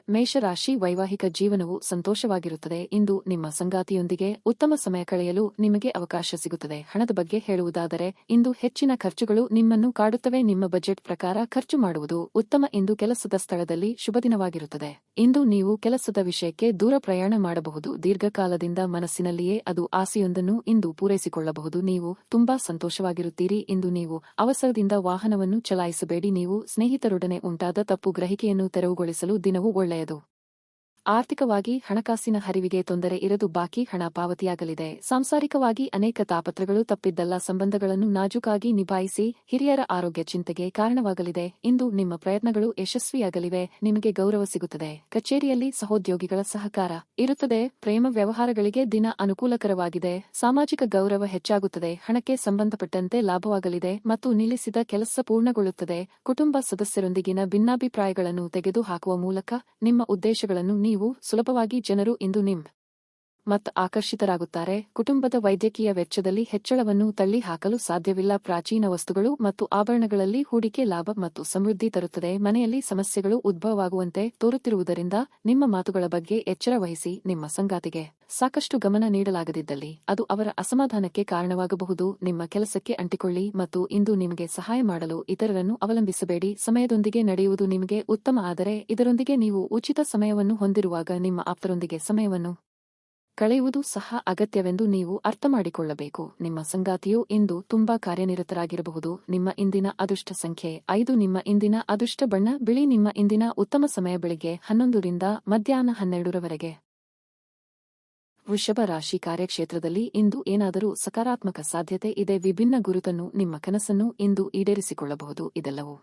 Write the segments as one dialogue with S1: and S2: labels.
S1: ಮೇಷರಾಶಿ ವೈವಾಹಿಕ ಜೀವನವು ಸಂತೋಷವಾಗಿರುತ್ತದೆ. ಇಂದು ನಿಮ್ಮ ಸಂಗಾತಿಯೊಂದಿಗೆ ಉತ್ತಮ ಸಮಯ ಕಳೆಯಲು ನಿಮಗೆ ಅವಕಾಶ ಸಿಗುತ್ತದೆ. ಹಣದ ಬಗ್ಗೆ ಹೇಳುವುದಾದರೆ ಇಂದು ಹೆಚ್ಚಿನ ಖರ್ಚುಗಳು ನಿಮ್ಮನ್ನು ಕಾಡುತ್ತವೆ. ನಿಮ್ಮ ಬಜೆಟ್ ಪ್ರಕಾರ ಖರ್ಚು ಮಾಡುವುದು ಉತ್ತಮ. ಇಂದು ಕೆಲಸದ ಸ್ಥಳದಲ್ಲಿ ಶುಭದಿನವಾಗಿರುತ್ತದೆ. ಇಂದು ನೀವು ಕೆಲಸದ ವಿಷಯಕ್ಕೆ ದೂರ ಪ್ರಯಾಣ ಮಾಡಬಹುದು. ದೀರ್ಘಕಾಲದಿಂದ ಮನಸ್ಸಿನಲ್ಲಿಯೇ ಅದು ಆಸೆಯೊಂದನ್ನು ಇಂದು ಪೂರೈಸಿಕೊಳ್ಳಬಹುದು. ನೀವು ತುಂಬಾ ಸಂತೋಷವಾಗಿರುತ್ತೀರಿ. ಇಂದು ನೀವು ಅವಸರದಿಂದ ವಾಹನವನ್ನು ಚಲಾಯಿಸಬೇಡಿ. ನೀವು ಸ್ನೇಹಿತರೊಡನೆ ಉಂಟಾದ ತಪ್ಪು ಗ್ರಹಿಕೆಯನ್ನು ತೆರವುಗೊಳಿಸಲು ದಿನವು ಒಳ್ಳೆಯದು. ಆರ್ಥಿಕವಾಗಿ ಹಣಕಾಸಿನ ಹರಿವಿಗೆ ತೊಂದರೆ ಇರದು. ಬಾಕಿ ಹಣ ಪಾವತಿಯಾಗಲಿದೆ. ಸಾಂಸಾರಿಕವಾಗಿ ಅನೇಕ ತಾಪತ್ರಗಳು ತಪ್ಪಿದ್ದಲ್ಲ. ಸಂಬಂಧಗಳನ್ನು ನಾಜೂಕಾಗಿ ನಿಭಾಯಿಸಿ. ಹಿರಿಯರ ಆರೋಗ್ಯ ಚಿಂತೆಗೆ ಕಾರಣವಾಗಲಿದೆ. ಇಂದು ನಿಮ್ಮ ಪ್ರಯತ್ನಗಳು ಯಶಸ್ವಿಯಾಗಲಿವೆ. ನಿಮಗೆ ಗೌರವ ಸಿಗುತ್ತದೆ. ಕಚೇರಿಯಲ್ಲಿ ಸಹೋದ್ಯೋಗಿಗಳ ಸಹಕಾರ ಇರುತ್ತದೆ. ಪ್ರೇಮ ವ್ಯವಹಾರಗಳಿಗೆ ದಿನ ಅನುಕೂಲಕರವಾಗಿದೆ. ಸಾಮಾಜಿಕ ಗೌರವ ಹೆಚ್ಚಾಗುತ್ತದೆ. ಹಣಕ್ಕೆ ಸಂಬಂಧಪಟ್ಟಂತೆ ಲಾಭವಾಗಲಿದೆ ಮತ್ತು ನಿಲ್ಲಿಸಿದ ಕೆಲಸ ಪೂರ್ಣಗೊಳ್ಳುತ್ತದೆ. ಕುಟುಂಬ ಸದಸ್ಯರೊಂದಿಗಿನ ಭಿನ್ನಾಭಿಪ್ರಾಯಗಳನ್ನು ತೆಗೆದುಹಾಕುವ ಮೂಲಕ ನಿಮ್ಮ ಉದ್ದೇಶಗಳನ್ನು ನೀವು ಸುಲಭವಾಗಿ ಜನರು ಇಂದು ಮತ್ತು ಆಕರ್ಷಿತರಾಗುತ್ತಾರೆ. ಕುಟುಂಬದ ವೈದ್ಯಕೀಯ ವೆಚ್ಚದಲ್ಲಿ ಹೆಚ್ಚಳವನ್ನು ತಳ್ಳಿ ಹಾಕಲು ಸಾಧ್ಯವಿಲ್ಲ. ಪ್ರಾಚೀನ ವಸ್ತುಗಳು ಮತ್ತು ಆಭರಣಗಳಲ್ಲಿ ಹೂಡಿಕೆ ಲಾಭ ಮತ್ತು ಸಮೃದ್ಧಿ ತರುತ್ತದೆ. ಮನೆಯಲ್ಲಿ ಸಮಸ್ಯೆಗಳು ಉದ್ಭವವಾಗುವಂತೆ ತೋರುತ್ತಿರುವುದರಿಂದ ನಿಮ್ಮ ಮಾತುಗಳ ಬಗ್ಗೆ ಎಚ್ಚರ ವಹಿಸಿ. ನಿಮ್ಮ ಸಂಗಾತಿಗೆ ಸಾಕಷ್ಟು ಗಮನ ನೀಡಲಾಗದಿದ್ದಲ್ಲಿ ಅದು ಅವರ ಅಸಮಾಧಾನಕ್ಕೆ ಕಾರಣವಾಗಬಹುದು. ನಿಮ್ಮ ಕೆಲಸಕ್ಕೆ ಅಂಟಿಕೊಳ್ಳಿ ಮತ್ತು ಇಂದು ನಿಮಗೆ ಸಹಾಯ ಮಾಡಲು ಇತರರನ್ನು ಅವಲಂಬಿಸಬೇಡಿ. ಸಮಯದೊಂದಿಗೆ ನಡೆಯುವುದು ನಿಮಗೆ ಉತ್ತಮ. ಆದರೆ ಇದರೊಂದಿಗೆ ನೀವು ಉಚಿತ ಸಮಯವನ್ನು ಹೊಂದಿರುವಾಗ ನಿಮ್ಮ ಆಪ್ತರೊಂದಿಗೆ ಸಮಯವನ್ನು ಕಳೆಯುವುದು ಸಹ ಅಗತ್ಯವೆಂದು ನೀವು ಅರ್ಥಮಾಡಿಕೊಳ್ಳಬೇಕು. ನಿಮ್ಮ ಸಂಗಾತಿಯು ಇಂದು ತುಂಬಾ ಕಾರ್ಯನಿರತರಾಗಿರಬಹುದು. ನಿಮ್ಮ ಇಂದಿನ ಅದೃಷ್ಟ ಸಂಖ್ಯೆ 5. ನಿಮ್ಮ ಇಂದಿನ ಅದೃಷ್ಟ ಬಣ್ಣ ಬಿಳಿ. ನಿಮ್ಮ ಇಂದಿನ ಉತ್ತಮ ಸಮಯ ಬೆಳಿಗ್ಗೆ 11 ರಿಂದ ಮಧ್ಯಾಹ್ನ 12 ರವರೆಗೆ. ವೃಷಭ ರಾಶಿ ಕಾರ್ಯಕ್ಷೇತ್ರದಲ್ಲಿ ಇಂದು ಏನಾದರೂ ಸಕಾರಾತ್ಮಕ ಸಾಧ್ಯತೆ ಇದೆ. ವಿಭಿನ್ನ ಗುರುತನ್ನು ನಿಮ್ಮ ಕನಸನ್ನು ಇಂದು ಈಡೇರಿಸಿಕೊಳ್ಳಬಹುದು. ಇದೆಲ್ಲವೂ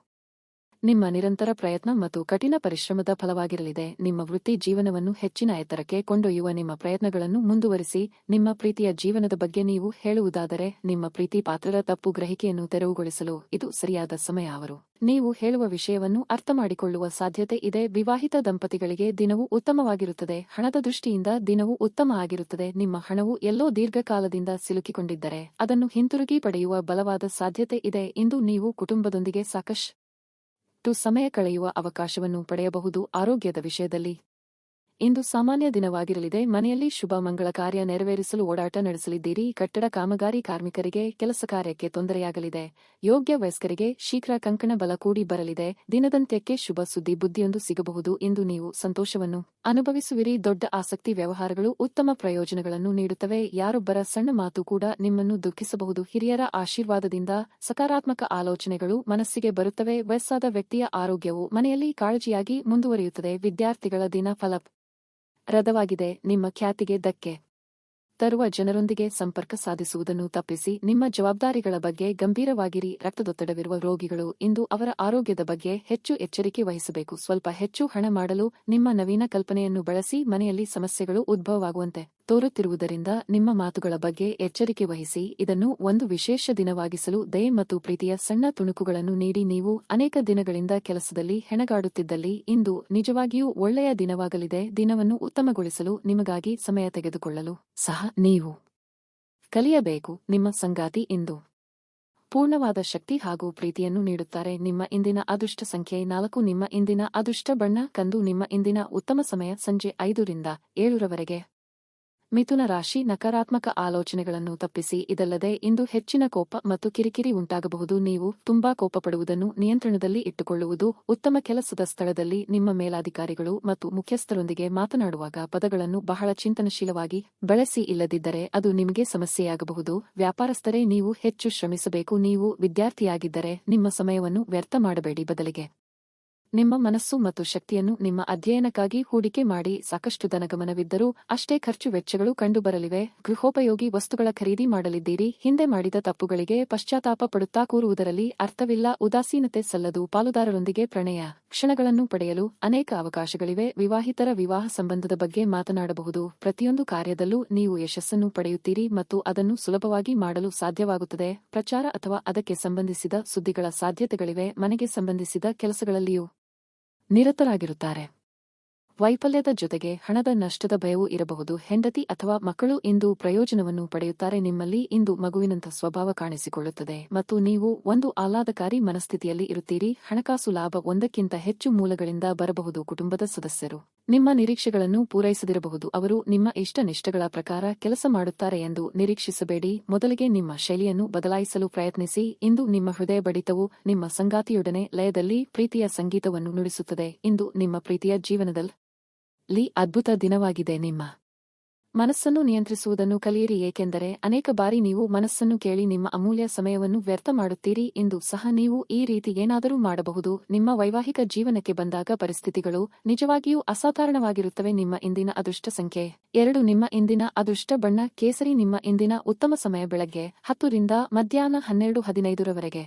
S1: ನಿಮ್ಮ ನಿರಂತರ ಪ್ರಯತ್ನ ಮತ್ತು ಕಠಿಣ ಪರಿಶ್ರಮದ ಫಲವಾಗಿರಲಿದೆ. ನಿಮ್ಮ ವೃತ್ತಿ ಜೀವನವನ್ನು ಹೆಚ್ಚಿನ ಎತ್ತರಕ್ಕೆ ಕೊಂಡೊಯ್ಯುವ ನಿಮ್ಮ ಪ್ರಯತ್ನಗಳನ್ನು ಮುಂದುವರಿಸಿ. ನಿಮ್ಮ ಪ್ರೀತಿಯ ಜೀವನದ ಬಗ್ಗೆ ನೀವು ಹೇಳುವುದಾದರೆ ನಿಮ್ಮ ಪ್ರೀತಿ ಪಾತ್ರರ ತಪ್ಪು ಗ್ರಹಿಕೆಯನ್ನು ತೆರವುಗೊಳಿಸಲು ಇದು ಸರಿಯಾದ ಸಮಯ. ಅವರು ನೀವು ಹೇಳುವ ವಿಷಯವನ್ನು ಅರ್ಥಮಾಡಿಕೊಳ್ಳುವ ಸಾಧ್ಯತೆ ಇದೆ. ವಿವಾಹಿತ ದಂಪತಿಗಳಿಗೆ ದಿನವೂ ಉತ್ತಮವಾಗಿರುತ್ತದೆ. ಹಣದ ದೃಷ್ಟಿಯಿಂದ ದಿನವೂ ಉತ್ತಮ ಆಗಿರುತ್ತದೆ. ನಿಮ್ಮ ಹಣವು ಎಲ್ಲೋ ದೀರ್ಘಕಾಲದಿಂದ ಸಿಲುಕಿಕೊಂಡಿದ್ದರೆ ಅದನ್ನು ಹಿಂತಿರುಗಿ ಪಡೆಯುವ ಬಲವಾದ ಸಾಧ್ಯತೆ ಇದೆ. ಇಂದು ನೀವು ಕುಟುಂಬದೊಂದಿಗೆ ಸಾಕಷ್ಟು ಸಮಯ ಕಳೆಯುವ ಅವಕಾಶವನ್ನು ಪಡೆಯಬಹುದು. ಆರೋಗ್ಯದ ವಿಷಯದಲ್ಲಿ ಇಂದು ಸಾಮಾನ್ಯ ದಿನವಾಗಿರಲಿದೆ. ಮನೆಯಲ್ಲಿ ಶುಭ ಮಂಗಳ ಕಾರ್ಯ ನೆರವೇರಿಸಲು ಓಡಾಟ ನಡೆಸಲಿದ್ದೀರಿ. ಕಟ್ಟಡ ಕಾಮಗಾರಿ ಕಾರ್ಮಿಕರಿಗೆ ಕೆಲಸ ಕಾರ್ಯಕ್ಕೆ ತೊಂದರೆಯಾಗಲಿದೆ. ಯೋಗ್ಯ ವಯಸ್ಕರಿಗೆ ಶೀಘ್ರ ಕಂಕಣ ಬಲ ಕೂಡಿ ಬರಲಿದೆ. ದಿನದಂತ್ಯಕ್ಕೆ ಶುಭ ಸುದ್ದಿ ಬುದ್ಧಿಯೊಂದು ಸಿಗಬಹುದು. ಇಂದು ನೀವು ಸಂತೋಷವನ್ನು ಅನುಭವಿಸುವಿರಿ. ದೊಡ್ಡ ಆಸಕ್ತಿ ವ್ಯವಹಾರಗಳು ಉತ್ತಮ ಪ್ರಯೋಜನಗಳನ್ನು ನೀಡುತ್ತವೆ. ಯಾರೊಬ್ಬರ ಸಣ್ಣ ಮಾತು ಕೂಡ ನಿಮ್ಮನ್ನು ದುಃಖಿಸಬಹುದು. ಹಿರಿಯರ ಆಶೀರ್ವಾದದಿಂದ ಸಕಾರಾತ್ಮಕ ಆಲೋಚನೆಗಳು ಮನಸ್ಸಿಗೆ ಬರುತ್ತವೆ. ವಯಸ್ಸಾದ ವ್ಯಕ್ತಿಯ ಆರೋಗ್ಯವು ಮನೆಯಲ್ಲಿ ಕಾಳಜಿಯಾಗಿ ಮುಂದುವರಿಯುತ್ತದೆ. ವಿದ್ಯಾರ್ಥಿಗಳ ದಿನ ಫಲಪ್ರದವಾಗಿದೆ. ನಿಮ್ಮ ಖ್ಯಾತಿಗೆ ಧಕ್ಕೆ ತರುವ ಜನರೊಂದಿಗೆ ಸಂಪರ್ಕ ಸಾಧಿಸುವುದನ್ನು ತಪ್ಪಿಸಿ. ನಿಮ್ಮ ಜವಾಬ್ದಾರಿಗಳ ಬಗ್ಗೆ ಗಂಭೀರವಾಗಿರಿ. ರಕ್ತದೊತ್ತಡವಿರುವ ರೋಗಿಗಳು ಇಂದು ಅವರ ಆರೋಗ್ಯದ ಬಗ್ಗೆ ಹೆಚ್ಚು ಎಚ್ಚರಿಕೆ ವಹಿಸಬೇಕು. ಸ್ವಲ್ಪ ಹೆಚ್ಚು ಹಣ ಮಾಡಲು ನಿಮ್ಮ ನವೀನ ಕಲ್ಪನೆಯನ್ನು ಬಳಸಿ. ಮನೆಯಲ್ಲಿ ಸಮಸ್ಯೆಗಳು ಉದ್ಭವವಾಗುವಂತೆ ತೋರುತ್ತಿರುವುದರಿಂದ ನಿಮ್ಮ ಮಾತುಗಳ ಬಗ್ಗೆ ಎಚ್ಚರಿಕೆ ವಹಿಸಿ. ಇದನ್ನು ಒಂದು ವಿಶೇಷ ದಿನವಾಗಿಸಲು ದಯೆ ಮತ್ತು ಪ್ರೀತಿಯ ಸಣ್ಣ ತುಣುಕುಗಳನ್ನು ನೀಡಿ. ನೀವು ಅನೇಕ ದಿನಗಳಿಂದ ಕೆಲಸದಲ್ಲಿ ಹೆಣಗಾಡುತ್ತಿದ್ದಲ್ಲಿ ಇಂದು ನಿಜವಾಗಿಯೂ ಒಳ್ಳೆಯ ದಿನವಾಗಲಿದೆ. ದಿನವನ್ನು ಉತ್ತಮಗೊಳಿಸಲು ನಿಮಗಾಗಿ ಸಮಯ ತೆಗೆದುಕೊಳ್ಳಲು ಸಹ ನೀವು ಕಲಿಯಬೇಕು. ನಿಮ್ಮ ಸಂಗಾತಿ ಇಂದು ಪೂರ್ಣವಾದ ಶಕ್ತಿ ಹಾಗೂ ಪ್ರೀತಿಯನ್ನು ನೀಡುತ್ತಾರೆ. ನಿಮ್ಮ ಇಂದಿನ ಅದೃಷ್ಟ ಸಂಖ್ಯೆ 4. ನಿಮ್ಮ ಇಂದಿನ ಅದೃಷ್ಟ ಬಣ್ಣ ಕಂದು. ನಿಮ್ಮ ಇಂದಿನ ಉತ್ತಮ ಸಮಯ ಸಂಜೆ 5 ರಿಂದ 7 ರವರೆಗೆ. ಮಿಥುನ ರಾಶಿ ನಕಾರಾತ್ಮಕ ಆಲೋಚನೆಗಳನ್ನು ತಪ್ಪಿಸಿ. ಇದಲ್ಲದೆ ಇಂದು ಹೆಚ್ಚಿನ ಕೋಪ ಮತ್ತು ಕಿರಿಕಿರಿ ಉಂಟಾಗಬಹುದು. ನೀವು ತುಂಬಾ ಕೋಪಪಡುವುದನ್ನು ನಿಯಂತ್ರಣದಲ್ಲಿ ಇಟ್ಟುಕೊಳ್ಳುವುದು ಉತ್ತಮ. ಕೆಲಸದ ಸ್ಥಳದಲ್ಲಿ ನಿಮ್ಮ ಮೇಲಾಧಿಕಾರಿಗಳು ಮತ್ತು ಮುಖ್ಯಸ್ಥರೊಂದಿಗೆ ಮಾತನಾಡುವಾಗ ಪದಗಳನ್ನು ಬಹಳ ಚಿಂತನಶೀಲವಾಗಿ ಬಳಸಿ. ಇಲ್ಲದಿದ್ದರೆ ಅದು ನಿಮಗೆ ಸಮಸ್ಯೆಯಾಗಬಹುದು. ವ್ಯಾಪಾರಸ್ಥರೇ ನೀವು ಹೆಚ್ಚು ಶ್ರಮಿಸಬೇಕು. ನೀವು ವಿದ್ಯಾರ್ಥಿಯಾಗಿದ್ದರೆ ನಿಮ್ಮ ಸಮಯವನ್ನು ವ್ಯರ್ಥ ಮಾಡಬೇಡಿ. ಬದಲಿಗೆ ನಿಮ್ಮ ಮನಸ್ಸು ಮತ್ತು ಶಕ್ತಿಯನ್ನು ನಿಮ್ಮ ಅಧ್ಯಯನಕ್ಕಾಗಿ ಹೂಡಿಕೆ ಮಾಡಿ. ಸಾಕಷ್ಟು ಧನಗಮನವಿದ್ದರೂ ಅಷ್ಟೇ ಖರ್ಚು ವೆಚ್ಚಗಳು ಕಂಡುಬರಲಿವೆ. ಗೃಹೋಪಯೋಗಿ ವಸ್ತುಗಳ ಖರೀದಿ ಮಾಡಲಿದ್ದೀರಿ. ಹಿಂದೆ ಮಾಡಿದ ತಪ್ಪುಗಳಿಗೆ ಪಶ್ಚಾತ್ತಾಪ ಪಡುತ್ತಾ ಕೂರುವುದರಲ್ಲಿ ಅರ್ಥವಿಲ್ಲ. ಉದಾಸೀನತೆ ಸಲ್ಲದು. ಪಾಲುದಾರರೊಂದಿಗೆ ಪ್ರಣಯ ಕ್ಷಣಗಳನ್ನು ಪಡೆಯಲು ಅನೇಕ ಅವಕಾಶಗಳಿವೆ. ವಿವಾಹಿತರ ವಿವಾಹ ಸಂಬಂಧದ ಬಗ್ಗೆ ಮಾತನಾಡಬಹುದು. ಪ್ರತಿಯೊಂದು ಕಾರ್ಯದಲ್ಲೂ ನೀವು ಯಶಸ್ಸನ್ನು ಪಡೆಯುತ್ತೀರಿ ಮತ್ತು ಅದನ್ನು ಸುಲಭವಾಗಿ ಮಾಡಲು ಸಾಧ್ಯವಾಗುತ್ತದೆ. ಪ್ರಚಾರ ಅಥವಾ ಅದಕ್ಕೆ ಸಂಬಂಧಿಸಿದ ಸುದ್ದಿಗಳ ಸಾಧ್ಯತೆಗಳಿವೆ. ಮನೆಗೆ ಸಂಬಂಧಿಸಿದ ಕೆಲಸಗಳಲ್ಲಿಯೂ ನಿರತರಾಗಿರುತ್ತಾರೆ. ವೈಫಲ್ಯದ ಜೊತೆಗೆ ಹಣದ ನಷ್ಟದ ಭಯವೂ ಇರಬಹುದು. ಹೆಂಡತಿ ಅಥವಾ ಮಕ್ಕಳು ಇಂದು ಪ್ರಯೋಜನವನ್ನು ಪಡೆಯುತ್ತಾರೆ. ನಿಮ್ಮಲ್ಲಿ ಇಂದು ಮಗುವಿನಂಥ ಸ್ವಭಾವ ಕಾಣಿಸಿಕೊಳ್ಳುತ್ತದೆ ಮತ್ತು ನೀವು ಒಂದು ಆಹ್ಲಾದಕಾರಿ ಮನಸ್ಥಿತಿಯಲ್ಲಿ ಇರುತ್ತೀರಿ. ಹಣಕಾಸು ಲಾಭ ಒಂದಕ್ಕಿಂತ ಹೆಚ್ಚು ಮೂಲಗಳಿಂದ ಬರಬಹುದು. ಕುಟುಂಬದ ಸದಸ್ಯರು ನಿಮ್ಮ ನಿರೀಕ್ಷೆಗಳನ್ನು ಪೂರೈಸದಿರಬಹುದು. ಅವರು ನಿಮ್ಮ ಇಷ್ಟನಿಷ್ಟಗಳ ಪ್ರಕಾರ ಕೆಲಸ ಮಾಡುತ್ತಾರೆ ಎಂದು ನಿರೀಕ್ಷಿಸಬೇಡಿ. ಮೊದಲಿಗೆ ನಿಮ್ಮ ಶೈಲಿಯನ್ನು ಬದಲಾಯಿಸಲು ಪ್ರಯತ್ನಿಸಿ. ಇಂದು ನಿಮ್ಮ ಹೃದಯ ಬಡಿತವು ನಿಮ್ಮ ಸಂಗಾತಿಯೊಡನೆ ಲಯದಲ್ಲಿ ಪ್ರೀತಿಯ ಸಂಗೀತವನ್ನು ನುಡಿಸುತ್ತದೆ. ಇಂದು ನಿಮ್ಮ ಪ್ರೀತಿಯ ಜೀವನದಲ್ಲಿ ಅದ್ಭುತ ದಿನವಾಗಿದೆ. ನಿಮ್ಮ ಮನಸ್ಸನ್ನು ನಿಯಂತ್ರಿಸುವುದನ್ನು ಕಲಿಯಿರಿ, ಏಕೆಂದರೆ ಅನೇಕ ಬಾರಿ ನೀವು ಮನಸ್ಸನ್ನು ಕೇಳಿ ನಿಮ್ಮ ಅಮೂಲ್ಯ ಸಮಯವನ್ನು ವ್ಯರ್ಥ ಮಾಡುತ್ತೀರಿ. ಇಂದು ಸಹ ನೀವು ಈ ರೀತಿ ಏನಾದರೂ ಮಾಡಬಹುದು. ನಿಮ್ಮ ವೈವಾಹಿಕ ಜೀವನಕ್ಕೆ ಬಂದಾಗ ಪರಿಸ್ಥಿತಿಗಳು ನಿಜವಾಗಿಯೂ ಅಸಾಧಾರಣವಾಗಿರುತ್ತವೆ. ನಿಮ್ಮ ಇಂದಿನ ಅದೃಷ್ಟ ಸಂಖ್ಯೆ 2. ನಿಮ್ಮ ಇಂದಿನ ಅದೃಷ್ಟ ಬಣ್ಣ ಕೇಸರಿ. ನಿಮ್ಮ ಇಂದಿನ ಉತ್ತಮ ಸಮಯ ಬೆಳಗ್ಗೆ 10 ರಿಂದ ಮಧ್ಯಾಹ್ನ 12:15 ರವರೆಗೆ.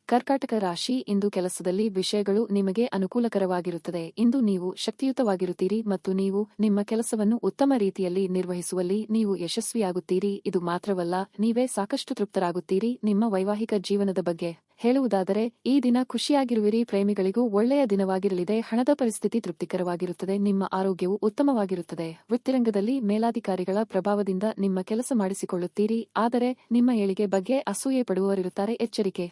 S1: ಕರ್ಕಾಟಕ ರಾಶಿ, ಇಂದು ಕೆಲಸದಲ್ಲಿ ವಿಷಯಗಳು ನಿಮಗೆ ಅನುಕೂಲಕರವಾಗಿರುತ್ತದೆ. ಇಂದು ನೀವು ಶಕ್ತಿಯುತವಾಗಿರುತ್ತೀರಿ ಮತ್ತು ನೀವು ನಿಮ್ಮ ಕೆಲಸವನ್ನು ಉತ್ತಮ ರೀತಿಯಲ್ಲಿ ನಿರ್ವಹಿಸುವಲ್ಲಿ ನೀವು ಯಶಸ್ವಿಯಾಗುತ್ತೀರಿ. ಇದು ಮಾತ್ರವಲ್ಲ, ನೀವೇ ಸಾಕಷ್ಟು ತೃಪ್ತರಾಗುತ್ತೀರಿ. ನಿಮ್ಮ ವೈವಾಹಿಕ ಜೀವನದ ಬಗ್ಗೆ ಹೇಳುವುದಾದರೆ, ಈ ದಿನ ಖುಷಿಯಾಗಿರುವಿರಿ. ಪ್ರೇಮಿಗಳಿಗೂ ಒಳ್ಳೆಯ ದಿನವಾಗಿರಲಿದೆ. ಹಣದ ಪರಿಸ್ಥಿತಿ ತೃಪ್ತಿಕರವಾಗಿರುತ್ತದೆ. ನಿಮ್ಮ ಆರೋಗ್ಯವು ಉತ್ತಮವಾಗಿರುತ್ತದೆ. ವೃತ್ತಿರಂಗದಲ್ಲಿ ಮೇಲಾಧಿಕಾರಿಗಳ ಪ್ರಭಾವದಿಂದ ನಿಮ್ಮ ಕೆಲಸ ಮಾಡಿಸಿಕೊಳ್ಳುತ್ತೀರಿ. ಆದರೆ ನಿಮ್ಮ ಏಳಿಗೆ ಬಗ್ಗೆ ಅಸೂಯೆ ಪಡುವವರಿರುತ್ತಾರೆ. ಎಚ್ಚರಿಕೆ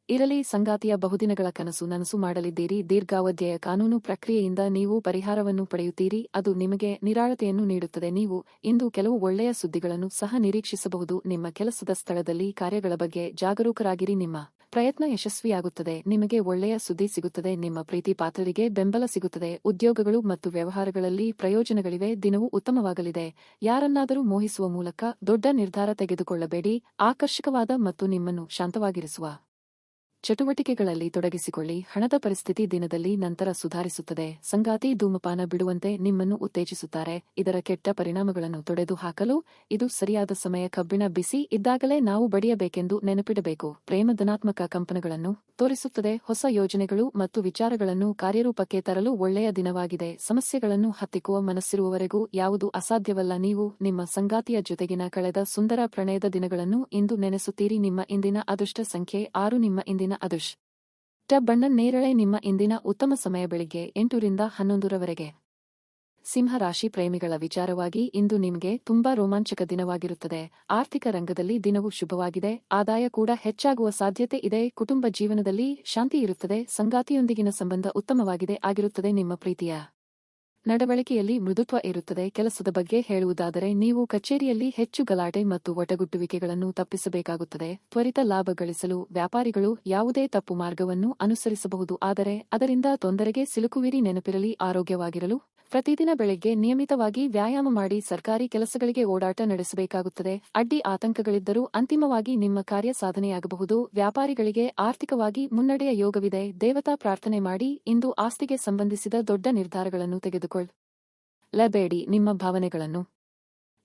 S1: ಇರಲಿ. ಸಂಗಾತಿಯ ಬಹುದಿನಗಳ ಕನಸು ನನಸು ಮಾಡಲಿದ್ದೀರಿ. ದೀರ್ಘಾವಧಿಯ ಕಾನೂನು ಪ್ರಕ್ರಿಯೆಯಿಂದ ನೀವು ಪರಿಹಾರವನ್ನು ಪಡೆಯುತ್ತೀರಿ. ಅದು ನಿಮಗೆ ನಿರಾಳತೆಯನ್ನು ನೀಡುತ್ತದೆ. ನೀವು ಇಂದು ಕೆಲವು ಒಳ್ಳೆಯ ಸುದ್ದಿಗಳನ್ನು ಸಹ ನಿರೀಕ್ಷಿಸಬಹುದು. ನಿಮ್ಮ ಕೆಲಸದ ಸ್ಥಳದಲ್ಲಿ ಕಾರ್ಯಗಳ ಬಗ್ಗೆ ಜಾಗರೂಕರಾಗಿರಿ. ನಿಮ್ಮ ಪ್ರಯತ್ನ ಯಶಸ್ವಿಯಾಗುತ್ತದೆ. ನಿಮಗೆ ಒಳ್ಳೆಯ ಸುದ್ದಿ ಸಿಗುತ್ತದೆ. ನಿಮ್ಮ ಪ್ರೀತಿ ಪಾತ್ರರಿಗೆ ಬೆಂಬಲ ಸಿಗುತ್ತದೆ. ಉದ್ಯೋಗಗಳು ಮತ್ತು ವ್ಯವಹಾರಗಳಲ್ಲಿ ಪ್ರಯೋಜನಗಳಿವೆ. ದಿನವೂ ಉತ್ತಮವಾಗಲಿದೆ. ಯಾರನ್ನಾದರೂ ಮೋಹಿಸುವ ಮೂಲಕ ದೊಡ್ಡ ನಿರ್ಧಾರ ತೆಗೆದುಕೊಳ್ಳಬೇಡಿ. ಆಕರ್ಷಕವಾದ ಮತ್ತು ನಿಮ್ಮನ್ನು ಶಾಂತವಾಗಿರಿಸುವ ಚಟುವಟಿಕೆಗಳಲ್ಲಿ ತೊಡಗಿಸಿಕೊಳ್ಳಿ. ಹಣದ ಪರಿಸ್ಥಿತಿ ದಿನದಲ್ಲಿ ನಂತರ ಸುಧಾರಿಸುತ್ತದೆ. ಸಂಗಾತಿ ಧೂಮಪಾನ ಬಿಡುವಂತೆ ನಿಮ್ಮನ್ನು ಉತ್ತೇಜಿಸುತ್ತಾರೆ. ಇದರ ಕೆಟ್ಟ ಪರಿಣಾಮಗಳನ್ನು ತೊಡೆದುಹಾಕಲು ಇದು ಸರಿಯಾದ ಸಮಯ. ಕಬ್ಬಿಣ ಬಿಸಿ ಇದ್ದಾಗಲೇ ನಾವು ಬಡಿಯಬೇಕೆಂದು ನೆನಪಿಡಬೇಕು. ಪ್ರೇಮ ಧನಾತ್ಮಕ ಕಂಪನಗಳನ್ನು ತೋರಿಸುತ್ತದೆ. ಹೊಸ ಯೋಜನೆಗಳು ಮತ್ತು ವಿಚಾರಗಳನ್ನು ಕಾರ್ಯರೂಪಕ್ಕೆ ತರಲು ಒಳ್ಳೆಯ ದಿನವಾಗಿದೆ. ಸಮಸ್ಯೆಗಳನ್ನು ಹತ್ತಿಕ್ಕುವ ಮನಸ್ಸಿರುವವರೆಗೂ ಯಾವುದು ಅಸಾಧ್ಯವಲ್ಲ. ನೀವು ನಿಮ್ಮ ಸಂಗಾತಿಯ ಜೊತೆಗಿನ ಕಳೆದ ಸುಂದರ ಪ್ರಣಯದ ದಿನಗಳನ್ನು ಇಂದು ನೆನೆಸುತ್ತೀರಿ. ನಿಮ್ಮ ಇಂದಿನ ಅದೃಷ್ಟ ಸಂಖ್ಯೆ 6. ನಿಮ್ಮ ಇಂದಿನ ಅದೃಷ್ಟ ಬಣ್ಣ ನೇರಳೆ. ನಿಮ್ಮ ಇಂದಿನ ಉತ್ತಮ ಸಮಯ ಬೆಳಿಗ್ಗೆ 8 ರಿಂದ 11 ರವರೆಗೆ. ಸಿಂಹ ರಾಶಿ, ಪ್ರೇಮಿಗಳ ವಿಚಾರವಾಗಿ ಇಂದು ನಿಮಗೆ ತುಂಬಾ ರೋಮಾಂಚಕ ದಿನವಾಗಿರುತ್ತದೆ. ಆರ್ಥಿಕ ರಂಗದಲ್ಲಿ ದಿನವು ಶುಭವಾಗಿದೆ. ಆದಾಯ ಕೂಡ ಹೆಚ್ಚಾಗುವ ಸಾಧ್ಯತೆ ಇದೆ. ಕುಟುಂಬ ಜೀವನದಲ್ಲಿ ಶಾಂತಿ ಇರುತ್ತದೆ. ಸಂಗಾತಿಯೊಂದಿಗಿನ ಸಂಬಂಧ ಉತ್ತಮವಾಗಿದೆ ಆಗಿರುತ್ತದೆ. ನಿಮ್ಮ ಪ್ರೀತಿಯ ನಡವಳಿಕೆಯಲ್ಲಿ ಮೃದುತ್ವ ಇರುತ್ತದೆ. ಕೆಲಸದ ಬಗ್ಗೆ ಹೇಳುವುದಾದರೆ, ನೀವು ಕಚೇರಿಯಲ್ಲಿ ಹೆಚ್ಚು ಗಲಾಟೆ ಮತ್ತು ಒಟಗುಟ್ಟುವಿಕೆಗಳನ್ನು ತಪ್ಪಿಸಬೇಕಾಗುತ್ತದೆ. ತ್ವರಿತ ಲಾಭ ಗಳಿಸಲು ವ್ಯಾಪಾರಿಗಳು ಯಾವುದೇ ತಪ್ಪು ಮಾರ್ಗವನ್ನು ಅನುಸರಿಸಬಹುದು, ಆದರೆ ಅದರಿಂದ ತೊಂದರೆಗೆ ಸಿಲುಕುವಿರಿ. ನೆನಪಿರಲಿ, ಆರೋಗ್ಯವಾಗಿರಲು ಪ್ರತಿದಿನ ಬೆಳಗ್ಗೆ ನಿಯಮಿತವಾಗಿ ವ್ಯಾಯಾಮ ಮಾಡಿ. ಸರ್ಕಾರಿ ಕೆಲಸಗಳಿಗೆ ಓಡಾಟ ನಡೆಸಬೇಕಾಗುತ್ತದೆ. ಅಡ್ಡಿ ಆತಂಕಗಳಿದ್ದರೂ ಅಂತಿಮವಾಗಿ ನಿಮ್ಮ ಕಾರ್ಯ ಸಾಧನೆಯಾಗಬಹುದು. ವ್ಯಾಪಾರಿಗಳಿಗೆ ಆರ್ಥಿಕವಾಗಿ ಮುನ್ನಡೆಯ ಯೋಗವಿದೆ. ದೇವತಾ ಪ್ರಾರ್ಥನೆ ಮಾಡಿ. ಇಂದು ಆಸ್ತಿಗೆ ಸಂಬಂಧಿಸಿದ ದೊಡ್ಡ ನಿರ್ಧಾರಗಳನ್ನು ತೆಗೆದುಕೊಳ್ಳಬೇಡಿ. ನಿಮ್ಮ ಭಾವನೆಗಳನ್ನು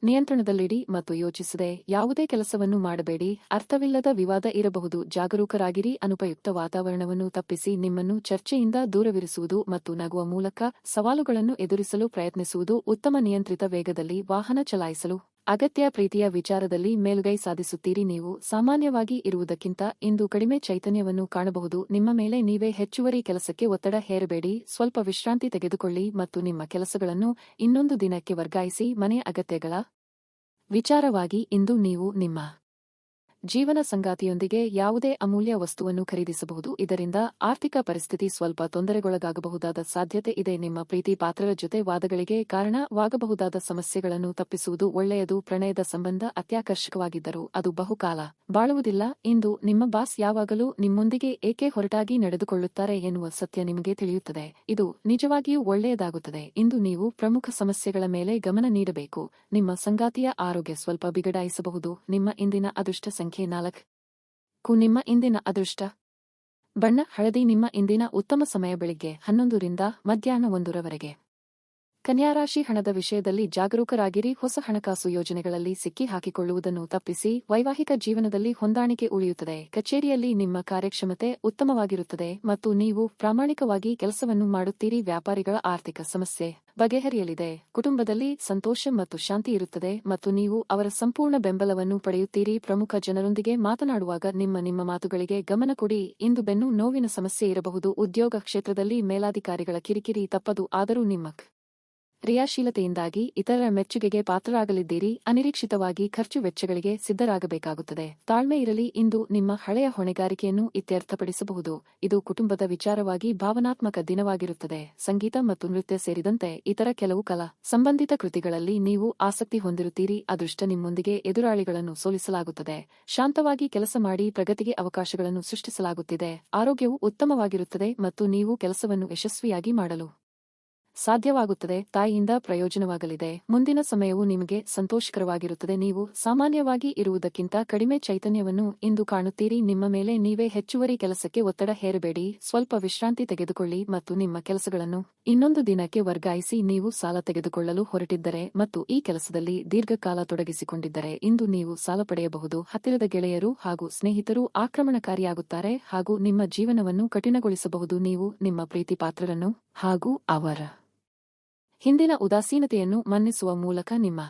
S1: ನಿಯಂತ್ರಣದಲ್ಲಿಡಿ ಮತ್ತು ಯೋಚಿಸದೆ ಯಾವುದೇ ಕೆಲಸವನ್ನು ಮಾಡಬೇಡಿ. ಅರ್ಥವಿಲ್ಲದ ವಿವಾದ ಇರಬಹುದು. ಜಾಗರೂಕರಾಗಿರಿ. ಅನುಪಯುಕ್ತ ವಾತಾವರಣವನ್ನು ತಪ್ಪಿಸಿ. ನಿಮ್ಮನ್ನು ಚರ್ಚೆಯಿಂದ ದೂರವಿರಿಸುವುದು ಮತ್ತು ನಗುವ ಮೂಲಕ ಸವಾಲುಗಳನ್ನು ಎದುರಿಸಲು ಪ್ರಯತ್ನಿಸುವುದು ಉತ್ತಮ. ನಿಯಂತ್ರಿತ ವೇಗದಲ್ಲಿ ವಾಹನ ಚಲಾಯಿಸಲು ಅಗತ್ಯ. ಪ್ರೀತಿಯ ವಿಚಾರದಲ್ಲಿ ಮೇಲುಗೈ ಸಾಧಿಸುತ್ತೀರಿ. ನೀವು ಸಾಮಾನ್ಯವಾಗಿ ಇರುವುದಕ್ಕಿಂತ ಇಂದು ಕಡಿಮೆ ಚೈತನ್ಯವನ್ನು ಕಾಣಬಹುದು. ನಿಮ್ಮ ಮೇಲೆ ನೀವೇ ಹೆಚ್ಚುವರಿ ಕೆಲಸಕ್ಕೆ ಒತ್ತಡ ಹೇರಬೇಡಿ. ಸ್ವಲ್ಪ ವಿಶ್ರಾಂತಿ ತೆಗೆದುಕೊಳ್ಳಿ ಮತ್ತು ನಿಮ್ಮ ಕೆಲಸಗಳನ್ನು ಇನ್ನೊಂದು ದಿನಕ್ಕೆ ವರ್ಗಾಯಿಸಿ. ಮನೆಯ ಅಗತ್ಯಗಳ ವಿಚಾರವಾಗಿ ಇಂದು ನೀವು ನಿಮ್ಮ ಜೀವನ ಸಂಗಾತಿಯೊಂದಿಗೆ ಯಾವುದೇ ಅಮೂಲ್ಯ ವಸ್ತುವನ್ನು ಖರೀದಿಸಬಹುದು. ಇದರಿಂದ ಆರ್ಥಿಕ ಪರಿಸ್ಥಿತಿ ಸ್ವಲ್ಪ ತೊಂದರೆಗೊಳಗಾಗಬಹುದಾದ ಸಾಧ್ಯತೆ ಇದೆ. ನಿಮ್ಮ ಪ್ರೀತಿ ಪಾತ್ರರ ಜೊತೆ ವಾದಗಳಿಗೆ ಕಾರಣವಾಗಬಹುದಾದ ಸಮಸ್ಯೆಗಳನ್ನು ತಪ್ಪಿಸುವುದು ಒಳ್ಳೆಯದು. ಪ್ರಣಯದ ಸಂಬಂಧ ಅತ್ಯಾಕರ್ಷಕವಾಗಿದ್ದರೂ ಅದು ಬಹುಕಾಲ ಬಾಳುವುದಿಲ್ಲ. ಇಂದು ನಿಮ್ಮ ಬಾಸ್ ಯಾವಾಗಲೂ ನಿಮ್ಮೊಂದಿಗೆ ಏಕೆ ಹೊರಟಾಗಿ ನಡೆದುಕೊಳ್ಳುತ್ತಾರೆ ಎನ್ನುವ ಸತ್ಯ ನಿಮಗೆ ತಿಳಿಯುತ್ತದೆ. ಇದು ನಿಜವಾಗಿಯೂ ಒಳ್ಳೆಯದಾಗುತ್ತದೆ. ಇಂದು ನೀವು ಪ್ರಮುಖ ಸಮಸ್ಯೆಗಳ ಮೇಲೆ ಗಮನ ನೀಡಬೇಕು. ನಿಮ್ಮ ಸಂಗಾತಿಯ ಆರೋಗ್ಯ ಸ್ವಲ್ಪ ಬಿಗಡಾಯಿಸಬಹುದು. ನಿಮ್ಮ ಇಂದಿನ ಅದೃಷ್ಟ ಸಂಖ್ಯೆ 4. ನಿಮ್ಮ ಇಂದಿನ ಅದೃಷ್ಟ ಬಣ್ಣ ಹಳದಿ. ನಿಮ್ಮ ಇಂದಿನ ಉತ್ತಮ ಸಮಯ ಬೆಳಿಗ್ಗೆ 11 ರಿಂದ ಮಧ್ಯಾಹ್ನ 1 ರವರೆಗೆ. ಕನ್ಯಾರಾಶಿ ಹಣದ ವಿಷಯದಲ್ಲಿ ಜಾಗರೂಕರಾಗಿರಿ. ಹೊಸ ಹಣಕಾಸು ಯೋಜನೆಗಳಲ್ಲಿ ಸಿಕ್ಕಿ ಹಾಕಿಕೊಳ್ಳುವುದನ್ನು ತಪ್ಪಿಸಿ. ವೈವಾಹಿಕ ಜೀವನದಲ್ಲಿ ಹೊಂದಾಣಿಕೆ ಉಳಿಯುತ್ತದೆ. ಕಚೇರಿಯಲ್ಲಿ ನಿಮ್ಮ ಕಾರ್ಯಕ್ಷಮತೆ ಉತ್ತಮವಾಗಿರುತ್ತದೆ ಮತ್ತು ನೀವು ಪ್ರಾಮಾಣಿಕವಾಗಿ ಕೆಲಸವನ್ನು ಮಾಡುತ್ತೀರಿ. ವ್ಯಾಪಾರಿಗಳ ಆರ್ಥಿಕ ಸಮಸ್ಯೆ ಬಗೆಹರಿಯಲಿದೆ. ಕುಟುಂಬದಲ್ಲಿ ಸಂತೋಷ ಮತ್ತು ಶಾಂತಿ ಇರುತ್ತದೆ ಮತ್ತು ನೀವು ಅವರ ಸಂಪೂರ್ಣ ಬೆಂಬಲವನ್ನು ಪಡೆಯುತ್ತೀರಿ. ಪ್ರಮುಖ ಜನರೊಂದಿಗೆ ಮಾತನಾಡುವಾಗ ನಿಮ್ಮ ಮಾತುಗಳಿಗೆ ಗಮನ ಕೊಡಿ. ಇಂದು ಬೆನ್ನು ನೋವಿನ ಸಮಸ್ಯೆ ಇರಬಹುದು. ಉದ್ಯೋಗ ಕ್ಷೇತ್ರದಲ್ಲಿ ಮೇಲಾಧಿಕಾರಿಗಳ ಕಿರಿಕಿರಿ ತಪ್ಪದು. ಆದರೂ ನಿಮ್ಮ ಕ್ರಿಯಾಶೀಲತೆಯಿಂದಾಗಿ ಇತರರ ಮೆಚ್ಚುಗೆಗೆ ಪಾತ್ರರಾಗಲಿದ್ದೀರಿ. ಅನಿರೀಕ್ಷಿತವಾಗಿ ಖರ್ಚು ವೆಚ್ಚಗಳಿಗೆ ಸಿದ್ಧರಾಗಬೇಕಾಗುತ್ತದೆ. ತಾಳ್ಮೆ ಇರಲಿ. ಇಂದು ನಿಮ್ಮ ಹಳೆಯ ಹೊಣೆಗಾರಿಕೆಯನ್ನು ಇತ್ಯರ್ಥಪಡಿಸಬಹುದು. ಇದು ಕುಟುಂಬದ ವಿಚಾರವಾಗಿ ಭಾವನಾತ್ಮಕ ದಿನವಾಗಿರುತ್ತದೆ. ಸಂಗೀತ ಮತ್ತು ನೃತ್ಯ ಸೇರಿದಂತೆ ಇತರ ಕೆಲವು ಕಲಾ ಸಂಬಂಧಿತ ಕೃತಿಗಳಲ್ಲಿ ನೀವು ಆಸಕ್ತಿ ಹೊಂದಿರುತ್ತೀರಿ. ಅದೃಷ್ಟ ನಿಮ್ಮೊಂದಿಗೆ ಎದುರಾಳಿಗಳನ್ನು ಸೋಲಿಸಲಾಗುತ್ತದೆ. ಶಾಂತವಾಗಿ ಕೆಲಸ ಮಾಡಿ. ಪ್ರಗತಿಗೆ ಅವಕಾಶಗಳನ್ನು ಸೃಷ್ಟಿಸಲಾಗುತ್ತಿದೆ. ಆರೋಗ್ಯವು ಉತ್ತಮವಾಗಿರುತ್ತದೆ ಮತ್ತು ನೀವು ಕೆಲಸವನ್ನು ಯಶಸ್ವಿಯಾಗಿ ಮಾಡಲು ಸಾಧ್ಯವಾಗುತ್ತದೆ. ತಾಯಿಯಿಂದ ಪ್ರಯೋಜನವಾಗಲಿದೆ. ಮುಂದಿನ ಸಮಯವು ನಿಮಗೆ ಸಂತೋಷಕರವಾಗಿರುತ್ತದೆ. ನೀವು ಸಾಮಾನ್ಯವಾಗಿ ಇರುವುದಕ್ಕಿಂತ ಕಡಿಮೆ ಚೈತನ್ಯವನ್ನು ಇಂದು ಕಾಣುತ್ತೀರಿ. ನಿಮ್ಮ ಮೇಲೆ ನೀವೇ ಹೆಚ್ಚುವರಿ ಕೆಲಸಕ್ಕೆ ಒತ್ತಡ ಹೇರಬೇಡಿ. ಸ್ವಲ್ಪ ವಿಶ್ರಾಂತಿ ತೆಗೆದುಕೊಳ್ಳಿ ಮತ್ತು ನಿಮ್ಮ ಕೆಲಸಗಳನ್ನು ಇನ್ನೊಂದು ದಿನಕ್ಕೆ ವರ್ಗಾಯಿಸಿ. ನೀವು ಸಾಲ ತೆಗೆದುಕೊಳ್ಳಲು ಹೊರಟಿದ್ದರೆ ಮತ್ತು ಈ ಕೆಲಸದಲ್ಲಿ ದೀರ್ಘಕಾಲ ತೊಡಗಿಸಿಕೊಂಡಿದ್ದರೆ ಇಂದು ನೀವು ಸಾಲ ಪಡೆಯಬಹುದು. ಹತ್ತಿರದ ಗೆಳೆಯರು ಹಾಗೂ ಸ್ನೇಹಿತರು ಆಕ್ರಮಣಕಾರಿಯಾಗುತ್ತಾರೆ ಹಾಗೂ ನಿಮ್ಮ ಜೀವನವನ್ನು ಕಠಿಣಗೊಳಿಸಬಹುದು. ನೀವು ನಿಮ್ಮ ಪ್ರೀತಿಪಾತ್ರರನ್ನು ಹಾಗೂ ಅವರ ಹಿಂದಿನ ಉದಾಸೀನತೆಯನ್ನು ಮನ್ನಿಸುವ ಮೂಲಕ ನಿಮ್ಮ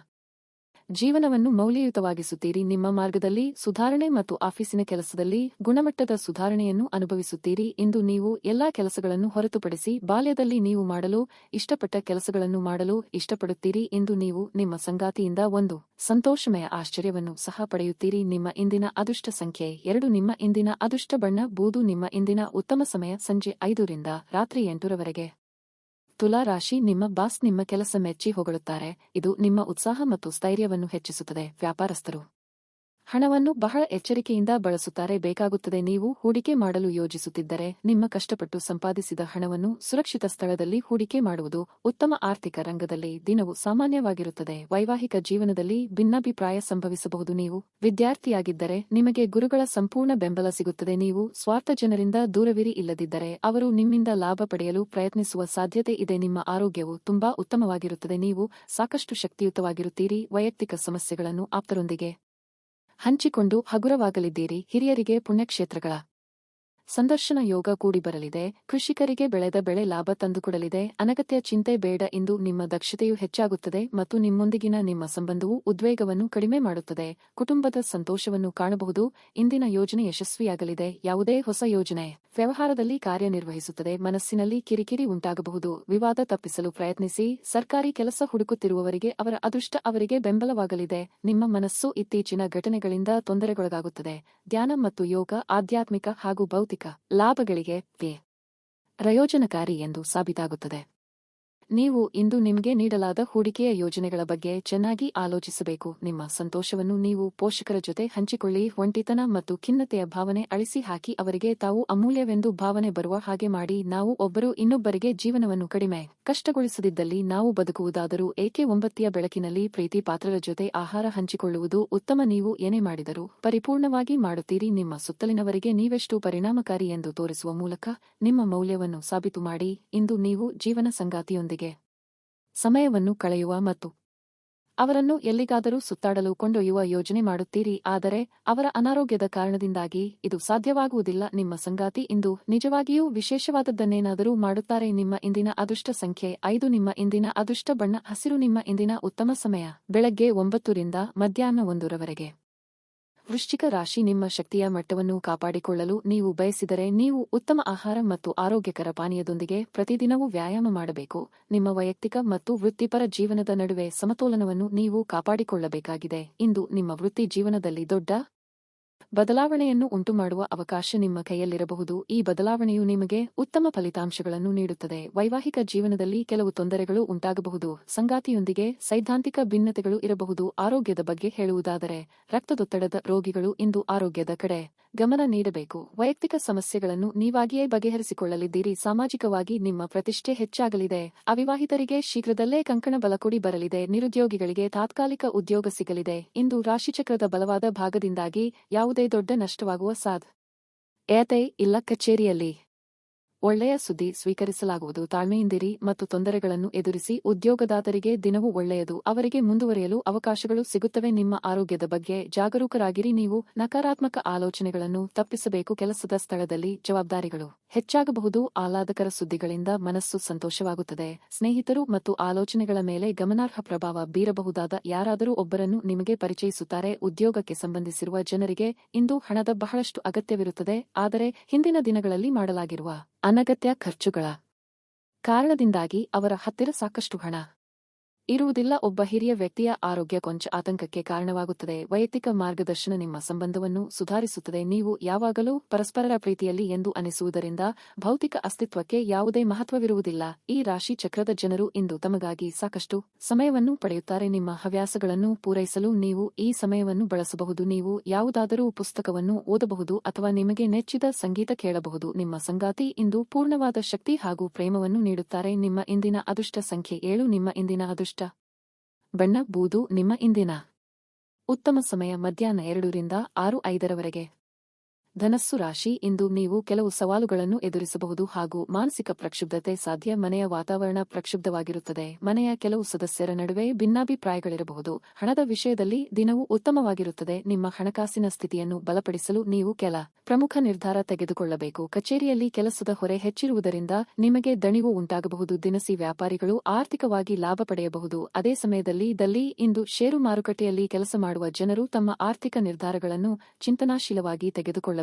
S1: ಜೀವನವನ್ನು ಮೌಲ್ಯಯುತವಾಗಿಸುತ್ತೀರಿ. ನಿಮ್ಮ ಮಾರ್ಗದಲ್ಲಿ ಸುಧಾರಣೆ ಮತ್ತು ಆಫೀಸಿನ ಕೆಲಸದಲ್ಲಿ ಗುಣಮಟ್ಟದ ಸುಧಾರಣೆಯನ್ನು ಅನುಭವಿಸುತ್ತೀರಿ. ಇಂದು ನೀವು ಎಲ್ಲಾ ಕೆಲಸಗಳನ್ನು ಹೊರತುಪಡಿಸಿ ಬಾಲ್ಯದಲ್ಲಿ ನೀವು ಮಾಡಲು ಇಷ್ಟಪಟ್ಟ ಕೆಲಸಗಳನ್ನು ಮಾಡಲು ಇಷ್ಟಪಡುತ್ತೀರಿ. ಇಂದು ನೀವು ನಿಮ್ಮ ಸಂಗಾತಿಯಿಂದ ಒಂದು ಸಂತೋಷಮಯ ಆಶ್ಚರ್ಯವನ್ನು ಸಹ ಪಡೆಯುತ್ತೀರಿ. ನಿಮ್ಮ ಇಂದಿನ ಅದೃಷ್ಟ ಸಂಖ್ಯೆ 2. ನಿಮ್ಮ ಇಂದಿನ ಅದೃಷ್ಟ ಬಣ್ಣ ಬೂದು. ನಿಮ್ಮ ಇಂದಿನ ಉತ್ತಮ ಸಮಯ ಸಂಜೆ 5 ರಿಂದ ರಾತ್ರಿ 8 ರವರೆಗೆ. ತುಲಾ ರಾಶಿ, ನಿಮ್ಮ ಬಾಸ್ ನಿಮ್ಮ ಕೆಲಸ ಮೆಚ್ಚಿ ಹೊಗಳುತ್ತಾರೆ. ಇದು ನಿಮ್ಮ ಉತ್ಸಾಹ ಮತ್ತು ಸ್ಥೈರ್ಯವನ್ನು ಹೆಚ್ಚಿಸುತ್ತದೆ. ವ್ಯಾಪಾರಸ್ಥರು ಹಣವನ್ನು ಬಹಳ ಎಚ್ಚರಿಕೆಯಿಂದ ಬಳಸುತ್ತಾರೆ. ಬೇಕಾಗುತ್ತದೆ. ನೀವು ಹೂಡಿಕೆ ಮಾಡಲು ಯೋಜಿಸುತ್ತಿದ್ದರೆ ನಿಮ್ಮ ಕಷ್ಟಪಟ್ಟು ಸಂಪಾದಿಸಿದ ಹಣವನ್ನು ಸುರಕ್ಷಿತ ಸ್ಥಳದಲ್ಲಿ ಹೂಡಿಕೆ ಮಾಡುವುದು ಉತ್ತಮ. ಆರ್ಥಿಕ ರಂಗದಲ್ಲಿ ದಿನವು ಸಾಮಾನ್ಯವಾಗಿರುತ್ತದೆ. ವೈವಾಹಿಕ ಜೀವನದಲ್ಲಿ ಭಿನ್ನಾಭಿಪ್ರಾಯ ಸಂಭವಿಸಬಹುದು. ನೀವು ವಿದ್ಯಾರ್ಥಿಯಾಗಿದ್ದರೆ ನಿಮಗೆ ಗುರುಗಳ ಸಂಪೂರ್ಣ ಬೆಂಬಲ ಸಿಗುತ್ತದೆ. ನೀವು ಸ್ವಾರ್ಥ ಜನರಿಂದ ದೂರವಿರಿ. ಇಲ್ಲದಿದ್ದರೆ ಅವರು ನಿಮ್ಮಿಂದ ಲಾಭ ಪಡೆಯಲು ಪ್ರಯತ್ನಿಸುವ ಸಾಧ್ಯತೆ ಇದೆ. ನಿಮ್ಮ ಆರೋಗ್ಯವು ತುಂಬಾ ಉತ್ತಮವಾಗಿರುತ್ತದೆ. ನೀವು ಸಾಕಷ್ಟು ಶಕ್ತಿಯುತವಾಗಿರುತ್ತೀರಿ. ವೈಯಕ್ತಿಕ ಸಮಸ್ಯೆಗಳನ್ನು ಆಪ್ತರೊಂದಿಗೆ ಹಂಚಿಕೊಂಡು ಹಗುರವಾಗಲಿದ್ದೀರಿ. ಹಿರಿಯರಿಗೆ ಪುಣ್ಯಕ್ಷೇತ್ರಗಳ ಸಂದರ್ಶನ ಯೋಗ ಕೂಡಿ ಬರಲಿದೆ. ಕೃಷಿಕರಿಗೆ ಬೆಳೆದ ಬೆಳೆ ಲಾಭ ತಂದುಕೊಡಲಿದೆ. ಅನಗತ್ಯ ಚಿಂತೆ ಬೇಡ. ಇಂದು ನಿಮ್ಮ ದಕ್ಷತೆಯು ಹೆಚ್ಚಾಗುತ್ತದೆ ಮತ್ತು ನಿಮ್ಮೊಂದಿಗಿನ ನಿಮ್ಮ ಸಂಬಂಧವು ಉದ್ವೇಗವನ್ನು ಕಡಿಮೆ ಮಾಡುತ್ತದೆ. ಕುಟುಂಬದ ಸಂತೋಷವನ್ನು ಕಾಣಬಹುದು. ಇಂದಿನ ಯೋಜನೆ ಯಶಸ್ವಿಯಾಗಲಿದೆ. ಯಾವುದೇ ಹೊಸ ಯೋಜನೆ ವ್ಯವಹಾರದಲ್ಲಿ ಕಾರ್ಯನಿರ್ವಹಿಸುತ್ತದೆ. ಮನಸ್ಸಿನಲ್ಲಿ ಕಿರಿಕಿರಿ ಉಂಟಾಗಬಹುದು. ವಿವಾದ ತಪ್ಪಿಸಲು ಪ್ರಯತ್ನಿಸಿ. ಸರ್ಕಾರಿ ಕೆಲಸ ಹುಡುಕುತ್ತಿರುವವರಿಗೆ ಅವರ ಅದೃಷ್ಟ ಅವರಿಗೆ ಬೆಂಬಲವಾಗಲಿದೆ. ನಿಮ್ಮ ಮನಸ್ಸು ಇತ್ತೀಚಿನ ಘಟನೆಗಳಿಂದ ತೊಂದರೆಗೊಳಗಾಗುತ್ತದೆ. ಧ್ಯಾನ ಮತ್ತು ಯೋಗ ಆಧ್ಯಾತ್ಮಿಕ ಹಾಗೂ ಭೌತಿಕ ಲಾಭಗಳಿಗೆ ಪ್ರಯೋಜನಕಾರಿ ಎಂದು ಸಾಬೀತಾಗುತ್ತದೆ. ನೀವು ಇಂದು ನಿಮಗೆ ನೀಡಲಾದ ಹೂಡಿಕೆಯ ಯೋಜನೆಗಳ ಬಗ್ಗೆ ಚೆನ್ನಾಗಿ ಆಲೋಚಿಸಬೇಕು. ನಿಮ್ಮ ಸಂತೋಷವನ್ನು ನೀವು ಪೋಷಕರ ಜೊತೆ ಹಂಚಿಕೊಳ್ಳಿ. ಒಂಟಿತನ ಮತ್ತು ಖಿನ್ನತೆಯ ಭಾವನೆ ಅಳಿಸಿ ಹಾಕಿ. ಅವರಿಗೆ ತಾವು ಅಮೂಲ್ಯವೆಂದು ಭಾವನೆ ಬರುವ ಹಾಗೆ ಮಾಡಿ. ನಾವು ಒಬ್ಬರು ಇನ್ನೊಬ್ಬರಿಗೆ ಜೀವನವನ್ನು ಕಡಿಮೆ ಕಷ್ಟಗೊಳಿಸದಿದ್ದಲ್ಲಿ ನಾವು ಬದುಕುವುದಾದರೂ ಏಕೆ? ಒಂಬತ್ತಿಯ ಬೆಳಕಿನಲ್ಲಿ ಪ್ರೀತಿ ಪಾತ್ರರ ಜೊತೆ ಆಹಾರ ಹಂಚಿಕೊಳ್ಳುವುದು ಉತ್ತಮ. ನೀವು ಏನೇ ಮಾಡಿದರೂ ಪರಿಪೂರ್ಣವಾಗಿ ಮಾಡುತ್ತೀರಿ. ನಿಮ್ಮ ಸುತ್ತಲಿನವರಿಗೆ ನೀವೆಷ್ಟು ಪರಿಣಾಮಕಾರಿ ಎಂದು ತೋರಿಸುವ ಮೂಲಕ ನಿಮ್ಮ ಮೌಲ್ಯವನ್ನು ಸಾಬೀತು ಮಾಡಿ. ಇಂದು ನೀವು ಜೀವನ ಸಂಗಾತಿಯೊಂದಿಗೆ ಸಮಯವನ್ನು ಕಳೆಯುವ ಮತ್ತು ಅವರನ್ನು ಎಲ್ಲಿಗಾದರೂ ಸುತ್ತಾಡಲು ಕೊಂಡೊಯ್ಯುವ ಯೋಜನೆ ಮಾಡುತ್ತೀರಿ. ಆದರೆ ಅವರ ಅನಾರೋಗ್ಯದ ಕಾರಣದಿಂದಾಗಿ ಇದು ಸಾಧ್ಯವಾಗುವುದಿಲ್ಲ. ನಿಮ್ಮ ಸಂಗಾತಿ ಇಂದು ನಿಜವಾಗಿಯೂ ವಿಶೇಷವಾದದ್ದನ್ನೇನಾದರೂ ಮಾಡುತ್ತಾರೆ. ನಿಮ್ಮ ಇಂದಿನ ಅದೃಷ್ಟ ಸಂಖ್ಯೆ 5. ನಿಮ್ಮ ಇಂದಿನ ಅದೃಷ್ಟ ಬಣ್ಣ ಹಸಿರು. ನಿಮ್ಮ ಇಂದಿನ ಉತ್ತಮ ಸಮಯ ಬೆಳಗ್ಗೆ 9 ರಿಂದ ಮಧ್ಯಾಹ್ನ 1 ರವರೆಗೆ. ವೃಶ್ಚಿಕ ರಾಶಿ, ನಿಮ್ಮ ಶಕ್ತಿಯ ಮಟ್ಟವನ್ನು ಕಾಪಾಡಿಕೊಳ್ಳಲು ನೀವು ಬಯಸಿದರೆ ನೀವು ಉತ್ತಮ ಆಹಾರ ಮತ್ತು ಆರೋಗ್ಯಕರ ಪಾನೀಯದೊಂದಿಗೆ ಪ್ರತಿದಿನವೂ ವ್ಯಾಯಾಮ ಮಾಡಬೇಕು. ನಿಮ್ಮ ವೈಯಕ್ತಿಕ ಮತ್ತು ವೃತ್ತಿಪರ ಜೀವನದ ನಡುವೆ ಸಮತೋಲನವನ್ನು ನೀವು ಕಾಪಾಡಿಕೊಳ್ಳಬೇಕಾಗಿದೆ. ಇಂದು ನಿಮ್ಮ ವೃತ್ತಿ ಜೀವನದಲ್ಲಿ ದೊಡ್ಡ ಬದಲಾವಣೆಯನ್ನು ಉಂಟುಮಾಡುವ ಅವಕಾಶ ನಿಮ್ಮ ಕೈಯಲ್ಲಿರಬಹುದು. ಈ ಬದಲಾವಣೆಯು ನಿಮಗೆ ಉತ್ತಮ ಫಲಿತಾಂಶಗಳನ್ನು ನೀಡುತ್ತದೆ. ವೈವಾಹಿಕ ಜೀವನದಲ್ಲಿ ಕೆಲವು ತೊಂದರೆಗಳು ಉಂಟಾಗಬಹುದು. ಸಂಗಾತಿಯೊಂದಿಗೆ ಸೈದ್ಧಾಂತಿಕ ಭಿನ್ನತೆಗಳು ಇರಬಹುದು. ಆರೋಗ್ಯದ ಬಗ್ಗೆ ಹೇಳುವುದಾದರೆ ರಕ್ತದೊತ್ತಡದ ರೋಗಿಗಳು ಇಂದು ಆರೋಗ್ಯದ ಕಡೆ ಗಮನ ನೀಡಬೇಕು. ವೈಯಕ್ತಿಕ ಸಮಸ್ಯೆಗಳನ್ನು ನೀವಾಗಿಯೇ ಬಗೆಹರಿಸಿಕೊಳ್ಳಲಿದ್ದೀರಿ. ಸಾಮಾಜಿಕವಾಗಿ ನಿಮ್ಮ ಪ್ರತಿಷ್ಠೆ ಹೆಚ್ಚಾಗಲಿದೆ. ಅವಿವಾಹಿತರಿಗೆ ಶೀಘ್ರದಲ್ಲೇ ಕಂಕಣ ಬಲ ಕೂಡಿ ಬರಲಿದೆ. ನಿರುದ್ಯೋಗಿಗಳಿಗೆ ತಾತ್ಕಾಲಿಕ ಉದ್ಯೋಗ ಸಿಗಲಿದೆ. ಇಂದು ರಾಶಿಚಕ್ರದ ಬಲವಾದ ಭಾಗದಿಂದಾಗಿ ಯಾವುದೇ ದೊಡ್ಡ ನಷ್ಟವಾಗುವ ಸಾಧ್ಯತೆ ಇಲ್ಲ. ಕಚೇರಿಯಲ್ಲಿ ಒಳ್ಳೆಯ ಸುದ್ದಿ ಸ್ವೀಕರಿಸಲಾಗುವುದು. ತಾಳ್ಮೆಯಿಂದಿರಿ ಮತ್ತು ತೊಂದರೆಗಳನ್ನು ಎದುರಿಸಿ. ಉದ್ಯೋಗದಾತರಿಗೆ ದಿನವೂ ಒಳ್ಳೆಯದು. ಅವರಿಗೆ ಮುಂದುವರಿಯಲು ಅವಕಾಶಗಳು ಸಿಗುತ್ತವೆ. ನಿಮ್ಮ ಆರೋಗ್ಯದ ಬಗ್ಗೆ ಜಾಗರೂಕರಾಗಿರಿ. ನೀವು ನಕಾರಾತ್ಮಕ ಆಲೋಚನೆಗಳನ್ನು ತಪ್ಪಿಸಬೇಕು. ಕೆಲಸದ ಸ್ಥಳದಲ್ಲಿ ಜವಾಬ್ದಾರಿಗಳು ಹೆಚ್ಚಾಗಬಹುದು. ಆಹ್ಲಾದಕರ ಸುದ್ದಿಗಳಿಂದ ಮನಸ್ಸು ಸಂತೋಷವಾಗುತ್ತದೆ. ಸ್ನೇಹಿತರು ಮತ್ತು ಆಲೋಚನೆಗಳ ಮೇಲೆ ಗಮನಾರ್ಹ ಪ್ರಭಾವ ಬೀರಬಹುದಾದ ಯಾರಾದರೂ ಒಬ್ಬರನ್ನು ನಿಮಗೆ ಪರಿಚಯಿಸುತ್ತಾರೆ. ಉದ್ಯೋಗಕ್ಕೆ ಸಂಬಂಧಿಸಿರುವ ಜನರಿಗೆ ಇಂದು ಹಣದ ಬಹಳಷ್ಟು ಅಗತ್ಯವಿರುತ್ತದೆ, ಆದರೆ ಹಿಂದಿನ ದಿನಗಳಲ್ಲಿ ಮಾಡಲಾಗಿರುವ ಅನಗತ್ಯ ಖರ್ಚುಗಳ ಕಾರಣದಿಂದಾಗಿ ಅವರ ಹತ್ತಿರ ಸಾಕಷ್ಟು ಹಣ ಇರುವುದಿಲ್ಲ. ಒಬ್ಬ ಹಿರಿಯ ವ್ಯಕ್ತಿಯ ಆರೋಗ್ಯ ಕೊಂಚ ಆತಂಕಕ್ಕೆ ಕಾರಣವಾಗುತ್ತದೆ. ವೈಯಕ್ತಿಕ ಮಾರ್ಗದರ್ಶನ ನಿಮ್ಮ ಸಂಬಂಧವನ್ನು ಸುಧಾರಿಸುತ್ತದೆ. ನೀವು ಯಾವಾಗಲೂ ಪರಸ್ಪರರ ಪ್ರೀತಿಯಲ್ಲಿ ಎಂದು ಅನಿಸುವುದರಿಂದ ಭೌತಿಕ ಅಸ್ತಿತ್ವಕ್ಕೆ ಯಾವುದೇ ಮಹತ್ವವಿರುವುದಿಲ್ಲ. ಈ ರಾಶಿ ಚಕ್ರದ ಜನರು ಇಂದು ತಮಗಾಗಿ ಸಾಕಷ್ಟು ಸಮಯವನ್ನು ಪಡೆಯುತ್ತಾರೆ. ನಿಮ್ಮ ಹವ್ಯಾಸಗಳನ್ನು ಪೂರೈಸಲು ನೀವು ಈ ಸಮಯವನ್ನು ಬಳಸಬಹುದು. ನೀವು ಯಾವುದಾದರೂ ಪುಸ್ತಕವನ್ನು ಓದಬಹುದು ಅಥವಾ ನಿಮಗೆ ನೆಚ್ಚಿದ ಸಂಗೀತ ಕೇಳಬಹುದು. ನಿಮ್ಮ ಸಂಗಾತಿ ಇಂದು ಪೂರ್ಣವಾದ ಶಕ್ತಿ ಹಾಗೂ ಪ್ರೇಮವನ್ನು ನೀಡುತ್ತಾರೆ. ನಿಮ್ಮ ಇಂದಿನ ಅದೃಷ್ಟ ಸಂಖ್ಯೆ 7. ನಿಮ್ಮ ಇಂದಿನ ಅದೃಷ್ಟ ಬಣ್ಣ ಬೂದು. ನಿಮ್ಮ ಇಂದಿನ ಉತ್ತಮ ಸಮಯ ಮಧ್ಯಾಹ್ನ 2 ರಿಂದ 6:05 ಧನಸ್ಸು ರಾಶಿ ಇಂದು ನೀವು ಕೆಲವು ಸವಾಲುಗಳನ್ನು ಎದುರಿಸಬಹುದು ಹಾಗೂ ಮಾನಸಿಕ ಪ್ರಕ್ಷುಬ್ಧತೆ ಸಾಧ್ಯ. ಮನೆಯ ವಾತಾವರಣ ಪ್ರಕ್ಷುಬ್ಧವಾಗಿರುತ್ತದೆ. ಮನೆಯ ಕೆಲವು ಸದಸ್ಯರ ನಡುವೆ ಭಿನ್ನಾಭಿಪ್ರಾಯಗಳಿರಬಹುದು. ಹಣದ ವಿಷಯದಲ್ಲಿ ದಿನವೂ ಉತ್ತಮವಾಗಿರುತ್ತದೆ. ನಿಮ್ಮ ಹಣಕಾಸಿನ ಸ್ಥಿತಿಯನ್ನು ಬಲಪಡಿಸಲು ನೀವು ಕೆಲ ಪ್ರಮುಖ ನಿರ್ಧಾರ ತೆಗೆದುಕೊಳ್ಳಬೇಕು. ಕಚೇರಿಯಲ್ಲಿ ಕೆಲಸದ ಹೊರೆ ಹೆಚ್ಚಿರುವುದರಿಂದ ನಿಮಗೆ ದಣಿವು ಉಂಟಾಗಬಹುದು. ದಿನಸಿ ವ್ಯಾಪಾರಿಗಳು ಆರ್ಥಿಕವಾಗಿ ಲಾಭ ಪಡೆಯಬಹುದು. ಅದೇ ಸಮಯದಲ್ಲಿ ಇಂದು ಷೇರು ಮಾರುಕಟ್ಟೆಯಲ್ಲಿ ಕೆಲಸ ಮಾಡುವ ಜನರು ತಮ್ಮ ಆರ್ಥಿಕ ನಿರ್ಧಾರಗಳನ್ನು ಚಿಂತನಾಶೀಲವಾಗಿ ತೆಗೆದುಕೊಳ್ಳಬೇಕಾಗುತ್ತದೆ.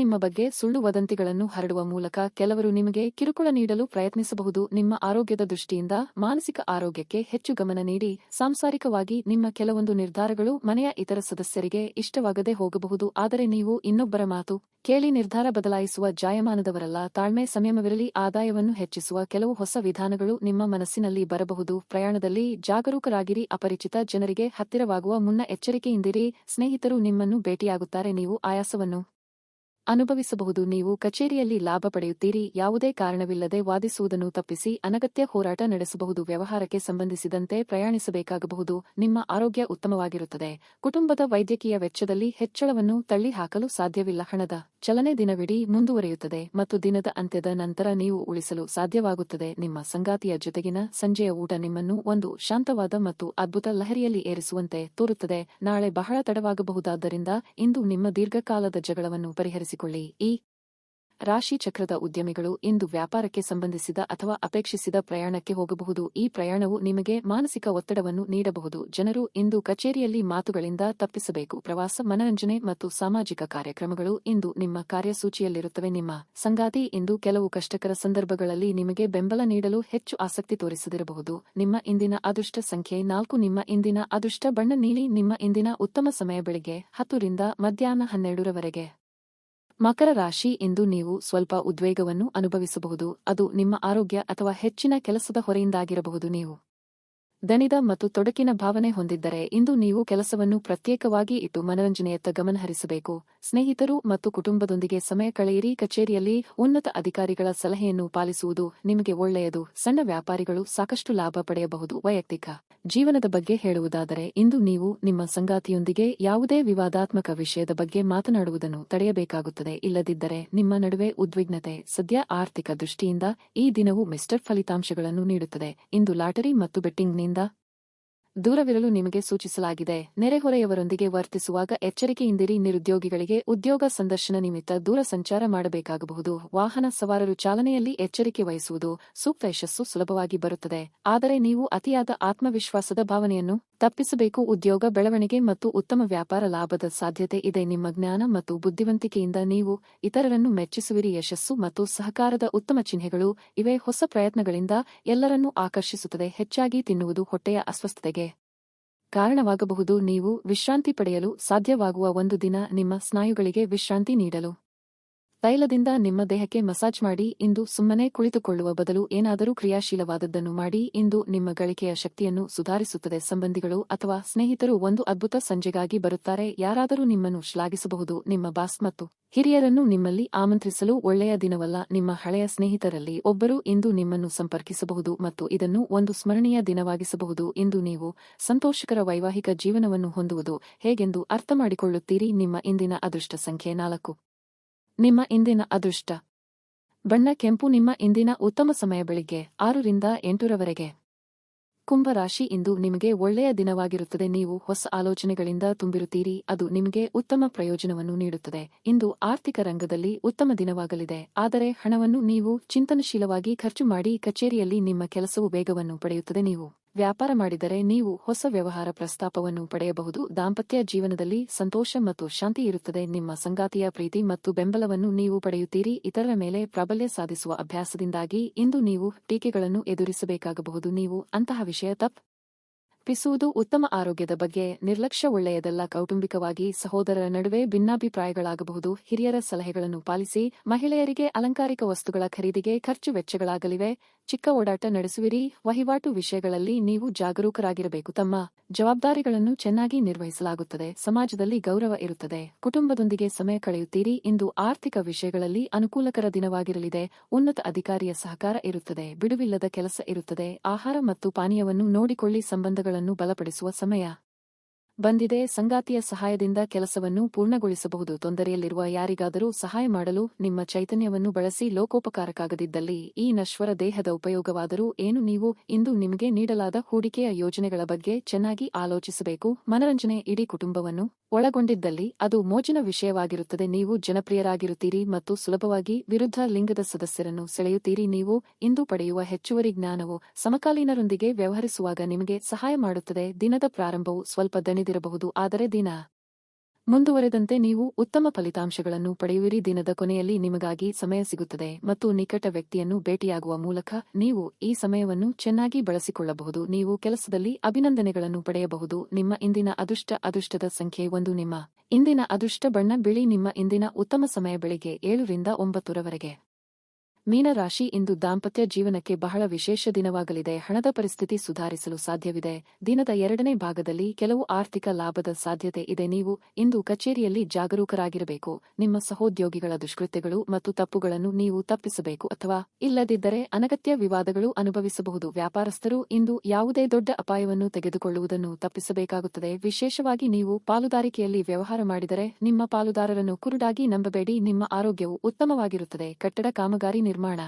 S1: ನಿಮ್ಮ ಬಗ್ಗೆ ಸುಳ್ಳು ವದಂತಿಗಳನ್ನು ಹರಡುವ ಮೂಲಕ ಕೆಲವರು ನಿಮಗೆ ಕಿರುಕುಳ ನೀಡಲು ಪ್ರಯತ್ನಿಸಬಹುದು. ನಿಮ್ಮ ಆರೋಗ್ಯದ ದೃಷ್ಟಿಯಿಂದ ಮಾನಸಿಕ ಆರೋಗ್ಯಕ್ಕೆ ಹೆಚ್ಚು ಗಮನ ನೀಡಿ. ಸಾಂಸಾರಿಕವಾಗಿ ನಿಮ್ಮ ಕೆಲವೊಂದು ನಿರ್ಧಾರಗಳು ಮನೆಯ ಇತರ ಸದಸ್ಯರಿಗೆ ಇಷ್ಟವಾಗದೆ ಹೋಗಬಹುದು, ಆದರೆ ನೀವು ಇನ್ನೊಬ್ಬರ ಮಾತು ಕೇಳಿ ನಿರ್ಧಾರ ಬದಲಾಯಿಸುವ ಜಾಯಮಾನದವರಲ್ಲ. ತಾಳ್ಮೆ, ಸಂಯಮವಿರಲಿ. ಆದಾಯವನ್ನು ಹೆಚ್ಚಿಸುವ ಕೆಲವು ಹೊಸ ವಿಧಾನಗಳು ನಿಮ್ಮ ಮನಸ್ಸಿನಲ್ಲಿ ಬರಬಹುದು. ಪ್ರಯಾಣದಲ್ಲಿ ಜಾಗರೂಕರಾಗಿರಿ. ಅಪರಿಚಿತ ಜನರಿಗೆ ಹತ್ತಿರವಾಗುವ ಮುನ್ನ ಎಚ್ಚರಿಕೆಯಿಂದಿರಿ. ಸ್ನೇಹಿತರು ನಿಮ್ಮನ್ನು ಭೇಟಿಯಾಗುತ್ತಾರೆ. ನೀವು ಆಯಾಸವನ್ನು ಅನುಭವಿಸಬಹುದು. ನೀವು ಕಚೇರಿಯಲ್ಲಿ ಲಾಭ ಪಡೆಯುತ್ತೀರಿ. ಯಾವುದೇ ಕಾರಣವಿಲ್ಲದೆ ವಾದಿಸುವುದನ್ನು ತಪ್ಪಿಸಿ ಅನಗತ್ಯ ಹೋರಾಟ ನಡೆಸಬಹುದು. ವ್ಯವಹಾರಕ್ಕೆ ಸಂಬಂಧಿಸಿದಂತೆ ಪ್ರಯಾಣಿಸಬೇಕಾಗಬಹುದು. ನಿಮ್ಮ ಆರೋಗ್ಯ ಉತ್ತಮವಾಗಿರುತ್ತದೆ. ಕುಟುಂಬದ ವೈದ್ಯಕೀಯ ವೆಚ್ಚದಲ್ಲಿ ಹೆಚ್ಚಳವನ್ನು ತಳ್ಳಿಹಾಕಲು ಸಾಧ್ಯವಿಲ್ಲ. ಹಣದ ಚಲನೆ ದಿನವಿಡೀ ಮುಂದುವರಿಯುತ್ತದೆ ಮತ್ತು ದಿನದ ಅಂತ್ಯದ ನಂತರ ನೀವು ಉಳಿಸಲು ಸಾಧ್ಯವಾಗುತ್ತದೆ. ನಿಮ್ಮ ಸಂಗಾತಿಯ ಜೊತೆಗಿನ ಸಂಜೆಯ ಊಟ ನಿಮ್ಮನ್ನು ಒಂದು ಶಾಂತವಾದ ಮತ್ತು ಅದ್ಭುತ ಲಹರಿಯಲ್ಲಿ ಏರಿಸುವಂತೆ ತೋರುತ್ತದೆ. ನಾಳೆ ಬಹಳ ತಡವಾಗಬಹುದಾದ್ದರಿಂದ ಇಂದು ನಿಮ್ಮ ದೀರ್ಘಕಾಲದ ಜಗಳವನ್ನು ಪರಿಹರಿಸಿಕೊಳ್ಳಿ. ಈ ರಾಶಿ ಚಕ್ರದ ಉದ್ಯಮಿಗಳು ಇಂದು ವ್ಯಾಪಾರಕ್ಕೆ ಸಂಬಂಧಿಸಿದ ಅಥವಾ ಅಪೇಕ್ಷಿಸಿದ ಪ್ರಯಾಣಕ್ಕೆ ಹೋಗಬಹುದು. ಈ ಪ್ರಯಾಣವು ನಿಮಗೆ ಮಾನಸಿಕ ಒತ್ತಡವನ್ನು ನೀಡಬಹುದು. ಜನರು ಇಂದು ಕಚೇರಿಯಲ್ಲಿ ಮಾತುಗಳಿಂದ ತಪ್ಪಿಸಬೇಕು. ಪ್ರವಾಸ, ಮನರಂಜನೆ ಮತ್ತು ಸಾಮಾಜಿಕ ಕಾರ್ಯಕ್ರಮಗಳು ಇಂದು ನಿಮ್ಮ ಕಾರ್ಯಸೂಚಿಯಲ್ಲಿರುತ್ತವೆ. ನಿಮ್ಮ ಸಂಗಾತಿ ಇಂದು ಕೆಲವು ಕಷ್ಟಕರ ಸಂದರ್ಭಗಳಲ್ಲಿ ನಿಮಗೆ ಬೆಂಬಲ ನೀಡಲು ಹೆಚ್ಚು ಆಸಕ್ತಿ ತೋರಿಸದಿರಬಹುದು. ನಿಮ್ಮ ಇಂದಿನ ಅದೃಷ್ಟ ಸಂಖ್ಯೆ 4. ನಿಮ್ಮ ಇಂದಿನ ಅದೃಷ್ಟ ಬಣ್ಣ ನೀಲಿ. ನಿಮ್ಮ ಇಂದಿನ ಉತ್ತಮ ಸಮಯ ಬೆಳಿಗ್ಗೆ 10 ರಿಂದ ಮಧ್ಯಾಹ್ನ 12 ಮಕರ ರಾಶಿ ಇಂದು ನೀವು ಸ್ವಲ್ಪ ಉದ್ವೇಗವನ್ನು ಅನುಭವಿಸಬಹುದು. ಅದು ನಿಮ್ಮ ಆರೋಗ್ಯ ಅಥವಾ ಹೆಚ್ಚಿನ ಕೆಲಸದ ಹೊರೆಯಿಂದಾಗಿರಬಹುದು. ನೀವು ದಣಿದ ಮತ್ತು ತೊಡಕಿನ ಭಾವನೆ ಹೊಂದಿದ್ದರೆ ಇಂದು ನೀವು ಕೆಲಸವನ್ನು ಪ್ರತ್ಯೇಕವಾಗಿ ಇಟ್ಟು ಮನರಂಜನೆಯತ್ತ ಗಮನಹರಿಸಬೇಕು. ಸ್ನೇಹಿತರು ಮತ್ತು ಕುಟುಂಬದೊಂದಿಗೆ ಸಮಯ ಕಳೆಯಿರಿ. ಕಚೇರಿಯಲ್ಲಿ ಉನ್ನತ ಅಧಿಕಾರಿಗಳ ಸಲಹೆಯನ್ನು ಪಾಲಿಸುವುದು ನಿಮಗೆ ಒಳ್ಳೆಯದು. ಸಣ್ಣ ವ್ಯಾಪಾರಿಗಳು ಸಾಕಷ್ಟು ಲಾಭ ಪಡೆಯಬಹುದು. ವೈಯಕ್ತಿಕ ಜೀವನದ ಬಗ್ಗೆ ಹೇಳುವುದಾದರೆ ಇಂದು ನೀವು ನಿಮ್ಮ ಸಂಗಾತಿಯೊಂದಿಗೆ ಯಾವುದೇ ವಿವಾದಾತ್ಮಕ ವಿಷಯದ ಬಗ್ಗೆ ಮಾತನಾಡುವುದನ್ನು ತಡೆಯಬೇಕಾಗುತ್ತದೆ. ಇಲ್ಲದಿದ್ದರೆ ನಿಮ್ಮ ನಡುವೆ ಉದ್ವಿಗ್ನತೆ. ಸದ್ಯ ಆರ್ಥಿಕ ದೃಷ್ಟಿಯಿಂದ ಈ ದಿನವು ಮಿಸ್ಟರ್ ಫಲಿತಾಂಶಗಳನ್ನು ನೀಡುತ್ತದೆ. ಇಂದು ಲಾಟರಿ ಮತ್ತು ಬೆಟ್ಟಿಂಗ್ನಿಂದ ದೂರವಿರಲು ನಿಮಗೆ ಸೂಚಿಸಲಾಗಿದೆ. ನೆರೆಹೊರೆಯವರೊಂದಿಗೆ ವರ್ತಿಸುವಾಗ ಎಚ್ಚರಿಕೆಯಿಂದಿರಿ. ನಿರುದ್ಯೋಗಿಗಳಿಗೆ ಉದ್ಯೋಗ ಸಂದರ್ಶನ ನಿಮಿತ್ತ ದೂರ ಸಂಚಾರ ಮಾಡಬೇಕಾಗಬಹುದು. ವಾಹನ ಸವಾರರು ಚಾಲನೆಯಲ್ಲಿ ಎಚ್ಚರಿಕೆ ವಹಿಸುವುದು ಸೂಕ್ತ. ಯಶಸ್ಸು ಸುಲಭವಾಗಿ ಬರುತ್ತದೆ, ಆದರೆ ನೀವು ಅತಿಯಾದ ಆತ್ಮವಿಶ್ವಾಸದ ಭಾವನೆಯನ್ನು ತಪ್ಪಿಸಬೇಕು. ಉದ್ಯೋಗ ಬೆಳವಣಿಗೆ ಮತ್ತು ಉತ್ತಮ ವ್ಯಾಪಾರ ಲಾಭದ ಸಾಧ್ಯತೆ ಇದೆ. ನಿಮ್ಮ ಜ್ಞಾನ ಮತ್ತು ಬುದ್ಧಿವಂತಿಕೆಯಿಂದ ನೀವು ಇತರರನ್ನು ಮೆಚ್ಚಿಸುವಿರಿ. ಯಶಸ್ಸು ಮತ್ತು ಸಹಕಾರದ ಉತ್ತಮ ಚಿಹ್ನೆಗಳು ಇವೆ. ಹೊಸ ಪ್ರಯತ್ನಗಳಿಂದ ಎಲ್ಲರನ್ನೂ ಆಕರ್ಷಿಸುತ್ತದೆ. ಹೆಚ್ಚಾಗಿ ತಿನ್ನುವುದು ಹೊಟ್ಟೆಯ ಅಸ್ವಸ್ಥತೆಗೆ ಕಾರಣವಾಗಬಹುದು. ನೀವು ವಿಶ್ರಾಂತಿ ಪಡೆಯಲು ಸಾಧ್ಯವಾಗುವ ಒಂದು ದಿನ. ನಿಮ್ಮ ಸ್ನಾಯುಗಳಿಗೆ ವಿಶ್ರಾಂತಿ ನೀಡಲು ತೈಲದಿಂದ ನಿಮ್ಮ ದೇಹಕ್ಕೆ ಮಸಾಜ್ ಮಾಡಿ. ಇಂದು ಸುಮ್ಮನೆ ಕುಳಿತುಕೊಳ್ಳುವ ಬದಲು ಏನಾದರೂ ಕ್ರಿಯಾಶೀಲವಾದದ್ದನ್ನು ಮಾಡಿ. ಇಂದು ನಿಮ್ಮ ಗಳಿಕೆಯ ಶಕ್ತಿಯನ್ನು ಸುಧಾರಿಸುತ್ತದೆ. ಸಂಬಂಧಿಗಳು ಅಥವಾ ಸ್ನೇಹಿತರು ಒಂದು ಅದ್ಭುತ ಸಂಜೆಗಾಗಿ ಬರುತ್ತಾರೆ. ಯಾರಾದರೂ ನಿಮ್ಮನ್ನು ಶ್ಲಾಘಿಸಬಹುದು. ನಿಮ್ಮ ಬಾಸ್ ಮತ್ತು ಹಿರಿಯರನ್ನು ನಿಮ್ಮಲ್ಲಿ ಆಮಂತ್ರಿಸಲು ಒಳ್ಳೆಯ ದಿನವಲ್ಲ. ನಿಮ್ಮ ಹಳೆಯ ಸ್ನೇಹಿತರಲ್ಲಿ ಒಬ್ಬರು ಇಂದು ನಿಮ್ಮನ್ನು ಸಂಪರ್ಕಿಸಬಹುದು ಮತ್ತು ಇದನ್ನು ಒಂದು ಸ್ಮರಣೀಯ ದಿನವಾಗಿಸಬಹುದು. ಇಂದು ನೀವು ಸಂತೋಷಕರ ವೈವಾಹಿಕ ಜೀವನವನ್ನು ಹೊಂದುವುದು ಹೇಗೆಂದು ಅರ್ಥಮಾಡಿಕೊಳ್ಳುತ್ತೀರಿ. ನಿಮ್ಮ ಇಂದಿನ ಅದೃಷ್ಟ ಸಂಖ್ಯೆ 4. ನಿಮ್ಮ ಇಂದಿನ ಅದೃಷ್ಟ ಬಣ್ಣ ಕೆಂಪು ನಿಮ್ಮ ಇಂದಿನ ಉತ್ತಮ ಸಮಯ ಬೆಳಿಗ್ಗೆ 6ರಿಂದ 8ರವರೆಗೆ. ಕುಂಭ ರಾಶಿ ಇಂದು ನಿಮಗೆ ಒಳ್ಳೆಯ ದಿನವಾಗಿರುತ್ತದೆ. ನೀವು ಹೊಸ ಆಲೋಚನೆಗಳಿಂದ ತುಂಬಿರುತ್ತೀರಿ, ಅದು ನಿಮಗೆ ಉತ್ತಮ ಪ್ರಯೋಜನವನ್ನು ನೀಡುತ್ತದೆ. ಇಂದು ಆರ್ಥಿಕ ರಂಗದಲ್ಲಿ ಉತ್ತಮ ದಿನವಾಗಲಿದೆ, ಆದರೆ ಹಣವನ್ನು ನೀವು ಚಿಂತನಶೀಲವಾಗಿ ಖರ್ಚು ಮಾಡಿ. ಕಚೇರಿಯಲ್ಲಿ ನಿಮ್ಮ ಕೆಲಸವು ವೇಗವನ್ನು ಪಡೆಯುತ್ತದೆ. ನೀವು ವ್ಯಾಪಾರ ಮಾಡಿದರೆ ನೀವು ಹೊಸ ವ್ಯವಹಾರ ಪ್ರಸ್ತಾಪವನ್ನು ಪಡೆಯಬಹುದು. ದಾಂಪತ್ಯ ಜೀವನದಲ್ಲಿ ಸಂತೋಷ ಮತ್ತು ಶಾಂತಿ ಇರುತ್ತದೆ. ನಿಮ್ಮ ಸಂಗಾತಿಯ ಪ್ರೀತಿ ಮತ್ತು ಬೆಂಬಲವನ್ನು ನೀವು ಪಡೆಯುತ್ತೀರಿ. ಇತರರ ಮೇಲೆ ಪ್ರಾಬಲ್ಯ ಸಾಧಿಸುವ ಅಭ್ಯಾಸದಿಂದಾಗಿ ಇಂದು ನೀವು ಟೀಕೆಗಳನ್ನು ಎದುರಿಸಬೇಕಾಗಬಹುದು. ನೀವು ಅಂತಹ ವಿಷಯ ತಪ್ಪಿಸುವುದು ಉತ್ತಮ. ಆರೋಗ್ಯದ ಬಗ್ಗೆ ನಿರ್ಲಕ್ಷ್ಯ ಒಳ್ಳೆಯದಲ್ಲ. ಕೌಟುಂಬಿಕವಾಗಿ ಸಹೋದರರ ನಡುವೆ ಭಿನ್ನಾಭಿಪ್ರಾಯಗಳಾಗಬಹುದು. ಹಿರಿಯರ ಸಲಹೆಗಳನ್ನು ಪಾಲಿಸಿ. ಮಹಿಳೆಯರಿಗೆ ಅಲಂಕಾರಿಕ ವಸ್ತುಗಳ ಖರೀದಿಗೆ ಖರ್ಚು ವೆಚ್ಚಗಳಾಗಲಿವೆ. ಚಿಕ್ಕ ಓಡಾಟ ನಡೆಸುವಿರಿ. ವಹಿವಾಟು ವಿಷಯಗಳಲ್ಲಿ ನೀವು ಜಾಗರೂಕರಾಗಿರಬೇಕು. ತಮ್ಮ ಜವಾಬ್ದಾರಿಗಳನ್ನು ಚೆನ್ನಾಗಿ ನಿರ್ವಹಿಸಲಾಗುತ್ತದೆ. ಸಮಾಜದಲ್ಲಿ ಗೌರವ ಇರುತ್ತದೆ. ಕುಟುಂಬದೊಂದಿಗೆ ಸಮಯ ಕಳೆಯುತ್ತೀರಿ. ಇಂದು ಆರ್ಥಿಕ ವಿಷಯಗಳಲ್ಲಿ ಅನುಕೂಲಕರ ದಿನವಾಗಿರಲಿದೆ. ಉನ್ನತ ಅಧಿಕಾರಿಯ ಸಹಕಾರ ಇರುತ್ತದೆ. ಬಿಡುವಿಲ್ಲದ ಕೆಲಸ ಇರುತ್ತದೆ. ಆಹಾರ ಮತ್ತು ಪಾನೀಯವನ್ನು ನೋಡಿಕೊಳ್ಳಿ. ಸಂಬಂಧಗಳನ್ನು ಬಲಪಡಿಸುವ ಸಮಯ ಬಂದಿದೆ. ಸಂಗಾತಿಯ ಸಹಾಯದಿಂದ ಕೆಲಸವನ್ನು ಪೂರ್ಣಗೊಳಿಸಬಹುದು. ತೊಂದರೆಯಲ್ಲಿರುವ ಯಾರಿಗಾದರೂ ಸಹಾಯ ಮಾಡಲು ನಿಮ್ಮ ಚೈತನ್ಯವನ್ನು ಬಳಸಿ. ಲೋಕೋಪಕಾರಕ್ಕಾಗದಿದ್ದಲ್ಲಿ ಈ ನಶ್ವರ ದೇಹದ ಉಪಯೋಗವಾದರೂ ಏನು? ನೀವು ಇಂದು ನಿಮಗೆ ನೀಡಲಾದ ಹೂಡಿಕೆಯ ಯೋಜನೆಗಳ ಬಗ್ಗೆ ಚೆನ್ನಾಗಿ ಆಲೋಚಿಸಬೇಕು. ಮನರಂಜನೆ ಇಡೀ ಕುಟುಂಬವನ್ನು ಒಳಗೊಂಡಿದ್ದಲ್ಲಿ ಅದು ಮೋಜಿನ ವಿಷಯವಾಗಿರುತ್ತದೆ. ನೀವು ಜನಪ್ರಿಯರಾಗಿರುತ್ತೀರಿ ಮತ್ತು ಸುಲಭವಾಗಿ ವಿರುದ್ಧ ಲಿಂಗದ ಸದಸ್ಯರನ್ನು ಸೆಳೆಯುತ್ತೀರಿ. ನೀವು ಇಂದು ಪಡೆಯುವ ಹೆಚ್ಚುವರಿ ಜ್ಞಾನವು ಸಮಕಾಲೀನರೊಂದಿಗೆ ವ್ಯವಹರಿಸುವಾಗ ನಿಮಗೆ ಸಹಾಯ ಮಾಡುತ್ತದೆ. ದಿನದ ಪ್ರಾರಂಭವು ಸ್ವಲ್ಪ ದಣಿದಿರಬಹುದು, ಆದರೆ ದಿನ ಮುಂದುವರೆದಂತೆ ನೀವು ಉತ್ತಮ ಫಲಿತಾಂಶಗಳನ್ನು ಪಡೆಯುವಿರಿ. ದಿನದ ಕೊನೆಯಲ್ಲಿ ನಿಮಗಾಗಿ ಸಮಯ ಸಿಗುತ್ತದೆ ಮತ್ತು ನಿಕಟ ವ್ಯಕ್ತಿಯನ್ನು ಭೇಟಿಯಾಗುವ ಮೂಲಕ ನೀವು ಈ ಸಮಯವನ್ನು ಚೆನ್ನಾಗಿ ಬಳಸಿಕೊಳ್ಳಬಹುದು. ನೀವು ಕೆಲಸದಲ್ಲಿ ಅಭಿನಂದನೆಗಳನ್ನು ಪಡೆಯಬಹುದು. ನಿಮ್ಮ ಇಂದಿನ ಅದೃಷ್ಟದ ಸಂಖ್ಯೆ 1. ನಿಮ್ಮ ಇಂದಿನ ಅದೃಷ್ಟ ಬಣ್ಣ ಬಿಳಿ. ನಿಮ್ಮ ಇಂದಿನ ಉತ್ತಮ ಸಮಯ ಬೆಳಿಗ್ಗೆ 7ರಿಂದ 9ರವರೆಗೆ. ಮೀನ ರಾಶಿ ಇಂದು ದಾಂಪತ್ಯ ಜೀವನಕ್ಕೆ ಬಹಳ ವಿಶೇಷ ದಿನವಾಗಲಿದೆ. ಹಣದ ಪರಿಸ್ಥಿತಿ ಸುಧಾರಿಸಲು ಸಾಧ್ಯವಿದೆ. ದಿನದ 2ನೇ ಭಾಗದಲ್ಲಿ ಕೆಲವು ಆರ್ಥಿಕ ಲಾಭದ ಸಾಧ್ಯತೆ ಇದೆ. ನೀವು ಇಂದು ಕಚೇರಿಯಲ್ಲಿ ಜಾಗರೂಕರಾಗಿರಬೇಕು. ನಿಮ್ಮ ಸಹೋದ್ಯೋಗಿಗಳ ದುಷ್ಕೃತ್ಯಗಳು ಮತ್ತು ತಪ್ಪುಗಳನ್ನು ನೀವು ತಪ್ಪಿಸಬೇಕು, ಅಥವಾ ಇಲ್ಲದಿದ್ದರೆ ಅನಗತ್ಯ ವಿವಾದಗಳು ಅನುಭವಿಸಬಹುದು. ವ್ಯಾಪಾರಸ್ಥರು ಇಂದು ಯಾವುದೇ ದೊಡ್ಡ ಅಪಾಯವನ್ನು ತೆಗೆದುಕೊಳ್ಳುವುದನ್ನು ತಪ್ಪಿಸಬೇಕಾಗುತ್ತದೆ. ವಿಶೇಷವಾಗಿ ನೀವು ಪಾಲುದಾರಿಕೆಯಲ್ಲಿ ವ್ಯವಹಾರ ಮಾಡಿದರೆ ನಿಮ್ಮ ಪಾಲುದಾರರನ್ನು ಕುರುಡಾಗಿ ನಂಬಬೇಡಿ. ನಿಮ್ಮ ಆರೋಗ್ಯವು ಉತ್ತಮವಾಗಿರುತ್ತದೆ. ಕಟ್ಟಡ ಕಾಮಗಾರಿ ನಿರ್ಮಾಣ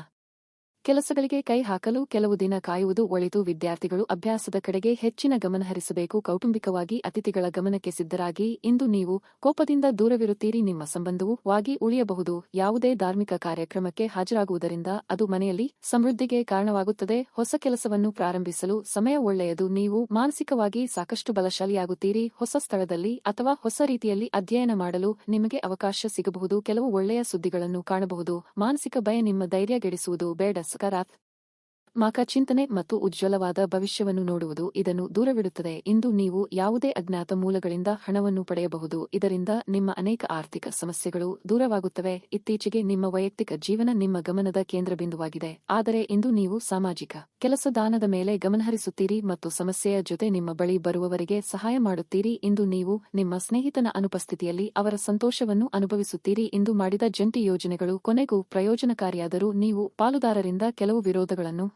S1: ಕೆಲಸಗಳಿಗೆ ಕೈ ಹಾಕಲು ಕೆಲವು ದಿನ ಕಾಯುವುದು ಒಳಿತು. ವಿದ್ಯಾರ್ಥಿಗಳು ಅಭ್ಯಾಸದ ಕಡೆಗೆ ಹೆಚ್ಚಿನ ಗಮನ ಹರಿಸಬೇಕು. ಕೌಟುಂಬಿಕವಾಗಿ ಅತಿಥಿಗಳ ಗಮನಕ್ಕೆ ಸಿದ್ಧರಾಗಿ. ಇಂದು ನೀವು ಕೋಪದಿಂದ ದೂರವಿರುತ್ತೀರಿ. ನಿಮ್ಮ ಸಂಬಂಧವು ವಾಗಿ ಉಳಿಯಬಹುದು. ಯಾವುದೇ ಧಾರ್ಮಿಕ ಕಾರ್ಯಕ್ರಮಕ್ಕೆ ಹಾಜರಾಗುವುದರಿಂದ ಅದು ಮನೆಯಲ್ಲಿ ಸಮೃದ್ಧಿಗೆ ಕಾರಣವಾಗುತ್ತದೆ. ಹೊಸ ಕೆಲಸವನ್ನು ಪ್ರಾರಂಭಿಸಲು ಸಮಯ ಒಳ್ಳೆಯದು. ನೀವು ಮಾನಸಿಕವಾಗಿ ಸಾಕಷ್ಟು ಬಲಶಾಲಿಯಾಗುತ್ತೀರಿ. ಹೊಸ ಸ್ಥಳದಲ್ಲಿ ಅಥವಾ ಹೊಸ ರೀತಿಯಲ್ಲಿ ಅಧ್ಯಯನ ಮಾಡಲು ನಿಮಗೆ ಅವಕಾಶ ಸಿಗಬಹುದು. ಕೆಲವು ಒಳ್ಳೆಯ ಸುದ್ದಿಗಳನ್ನು ಕಾಣಬಹುದು. ಮಾನಸಿಕ ಭಯ ನಿಮ್ಮ ಧೈರ್ಯಗೆಡಿಸುವುದು ಬೇಡ. ಸಕಾರಾತ್ಮಕ ಚಿಂತನೆ ಮತ್ತು ಉಜ್ವಲವಾದ ಭವಿಷ್ಯವನ್ನು ನೋಡುವುದು ಇದನ್ನು ದೂರವಿಡುತ್ತದೆ. ಇಂದು ನೀವು ಯಾವುದೇ ಅಜ್ಞಾತ ಮೂಲಗಳಿಂದ ಹಣವನ್ನು ಪಡೆಯಬಹುದು. ಇದರಿಂದ ನಿಮ್ಮ ಅನೇಕ ಆರ್ಥಿಕ ಸಮಸ್ಯೆಗಳು ದೂರವಾಗುತ್ತವೆ. ಇತ್ತೀಚೆಗೆ ನಿಮ್ಮ ವೈಯಕ್ತಿಕ ಜೀವನ ನಿಮ್ಮ ಗಮನದ ಕೇಂದ್ರಬಿಂದುವಾಗಿದೆ, ಆದರೆ ಇಂದು ನೀವು ಸಾಮಾಜಿಕ ಕೆಲಸದಾನದ ಮೇಲೆ ಗಮನಹರಿಸುತ್ತೀರಿ ಮತ್ತು ಸಮಸ್ಯೆಯ ಜೊತೆ ನಿಮ್ಮ ಬಳಿ ಬರುವವರಿಗೆ ಸಹಾಯ ಮಾಡುತ್ತೀರಿ. ಇಂದು ನೀವು ನಿಮ್ಮ ಸ್ನೇಹಿತನ ಅನುಪಸ್ಥಿತಿಯಲ್ಲಿ ಅವರ ಸಂತೋಷವನ್ನು ಅನುಭವಿಸುತ್ತೀರಿ. ಇಂದು ಮಾಡಿದ ಜಂಟಿ ಯೋಜನೆಗಳು ಕೊನೆಗೂ ಪ್ರಯೋಜನಕಾರಿಯಾದರೂ ನೀವು ಪಾಲುದಾರರಿಂದ ಕೆಲವು ವಿರೋಧಗಳನ್ನು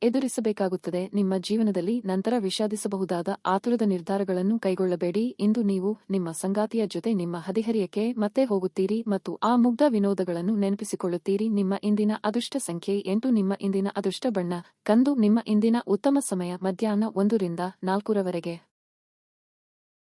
S1: ಎದುರಿಸಬೇಕಾಗುತ್ತದೆ. ನಿಮ್ಮ ಜೀವನದಲ್ಲಿ ನಂತರ ವಿಷಾದಿಸಬಹುದಾದ ಆತುರದ ನಿರ್ಧಾರಗಳನ್ನು ಕೈಗೊಳ್ಳಬೇಡಿ. ಇಂದು ನೀವು ನಿಮ್ಮ ಸಂಗಾತಿಯ ಜೊತೆ ನಿಮ್ಮ ಹದಿಹರಿಯಕ್ಕೆ ಮತ್ತೆ ಹೋಗುತ್ತೀರಿ ಮತ್ತು ಆ ಮುಗ್ಧ ವಿನೋದಗಳನ್ನು ನೆನಪಿಸಿಕೊಳ್ಳುತ್ತೀರಿ. ನಿಮ್ಮ ಇಂದಿನ ಅದೃಷ್ಟ ಸಂಖ್ಯೆ 8. ನಿಮ್ಮ ಇಂದಿನ ಅದೃಷ್ಟ ಬಣ್ಣ ಕಂದು. ನಿಮ್ಮ ಇಂದಿನ ಉತ್ತಮ ಸಮಯ ಮಧ್ಯಾಹ್ನ 1ರಿಂದ 4ರವರೆಗೆ.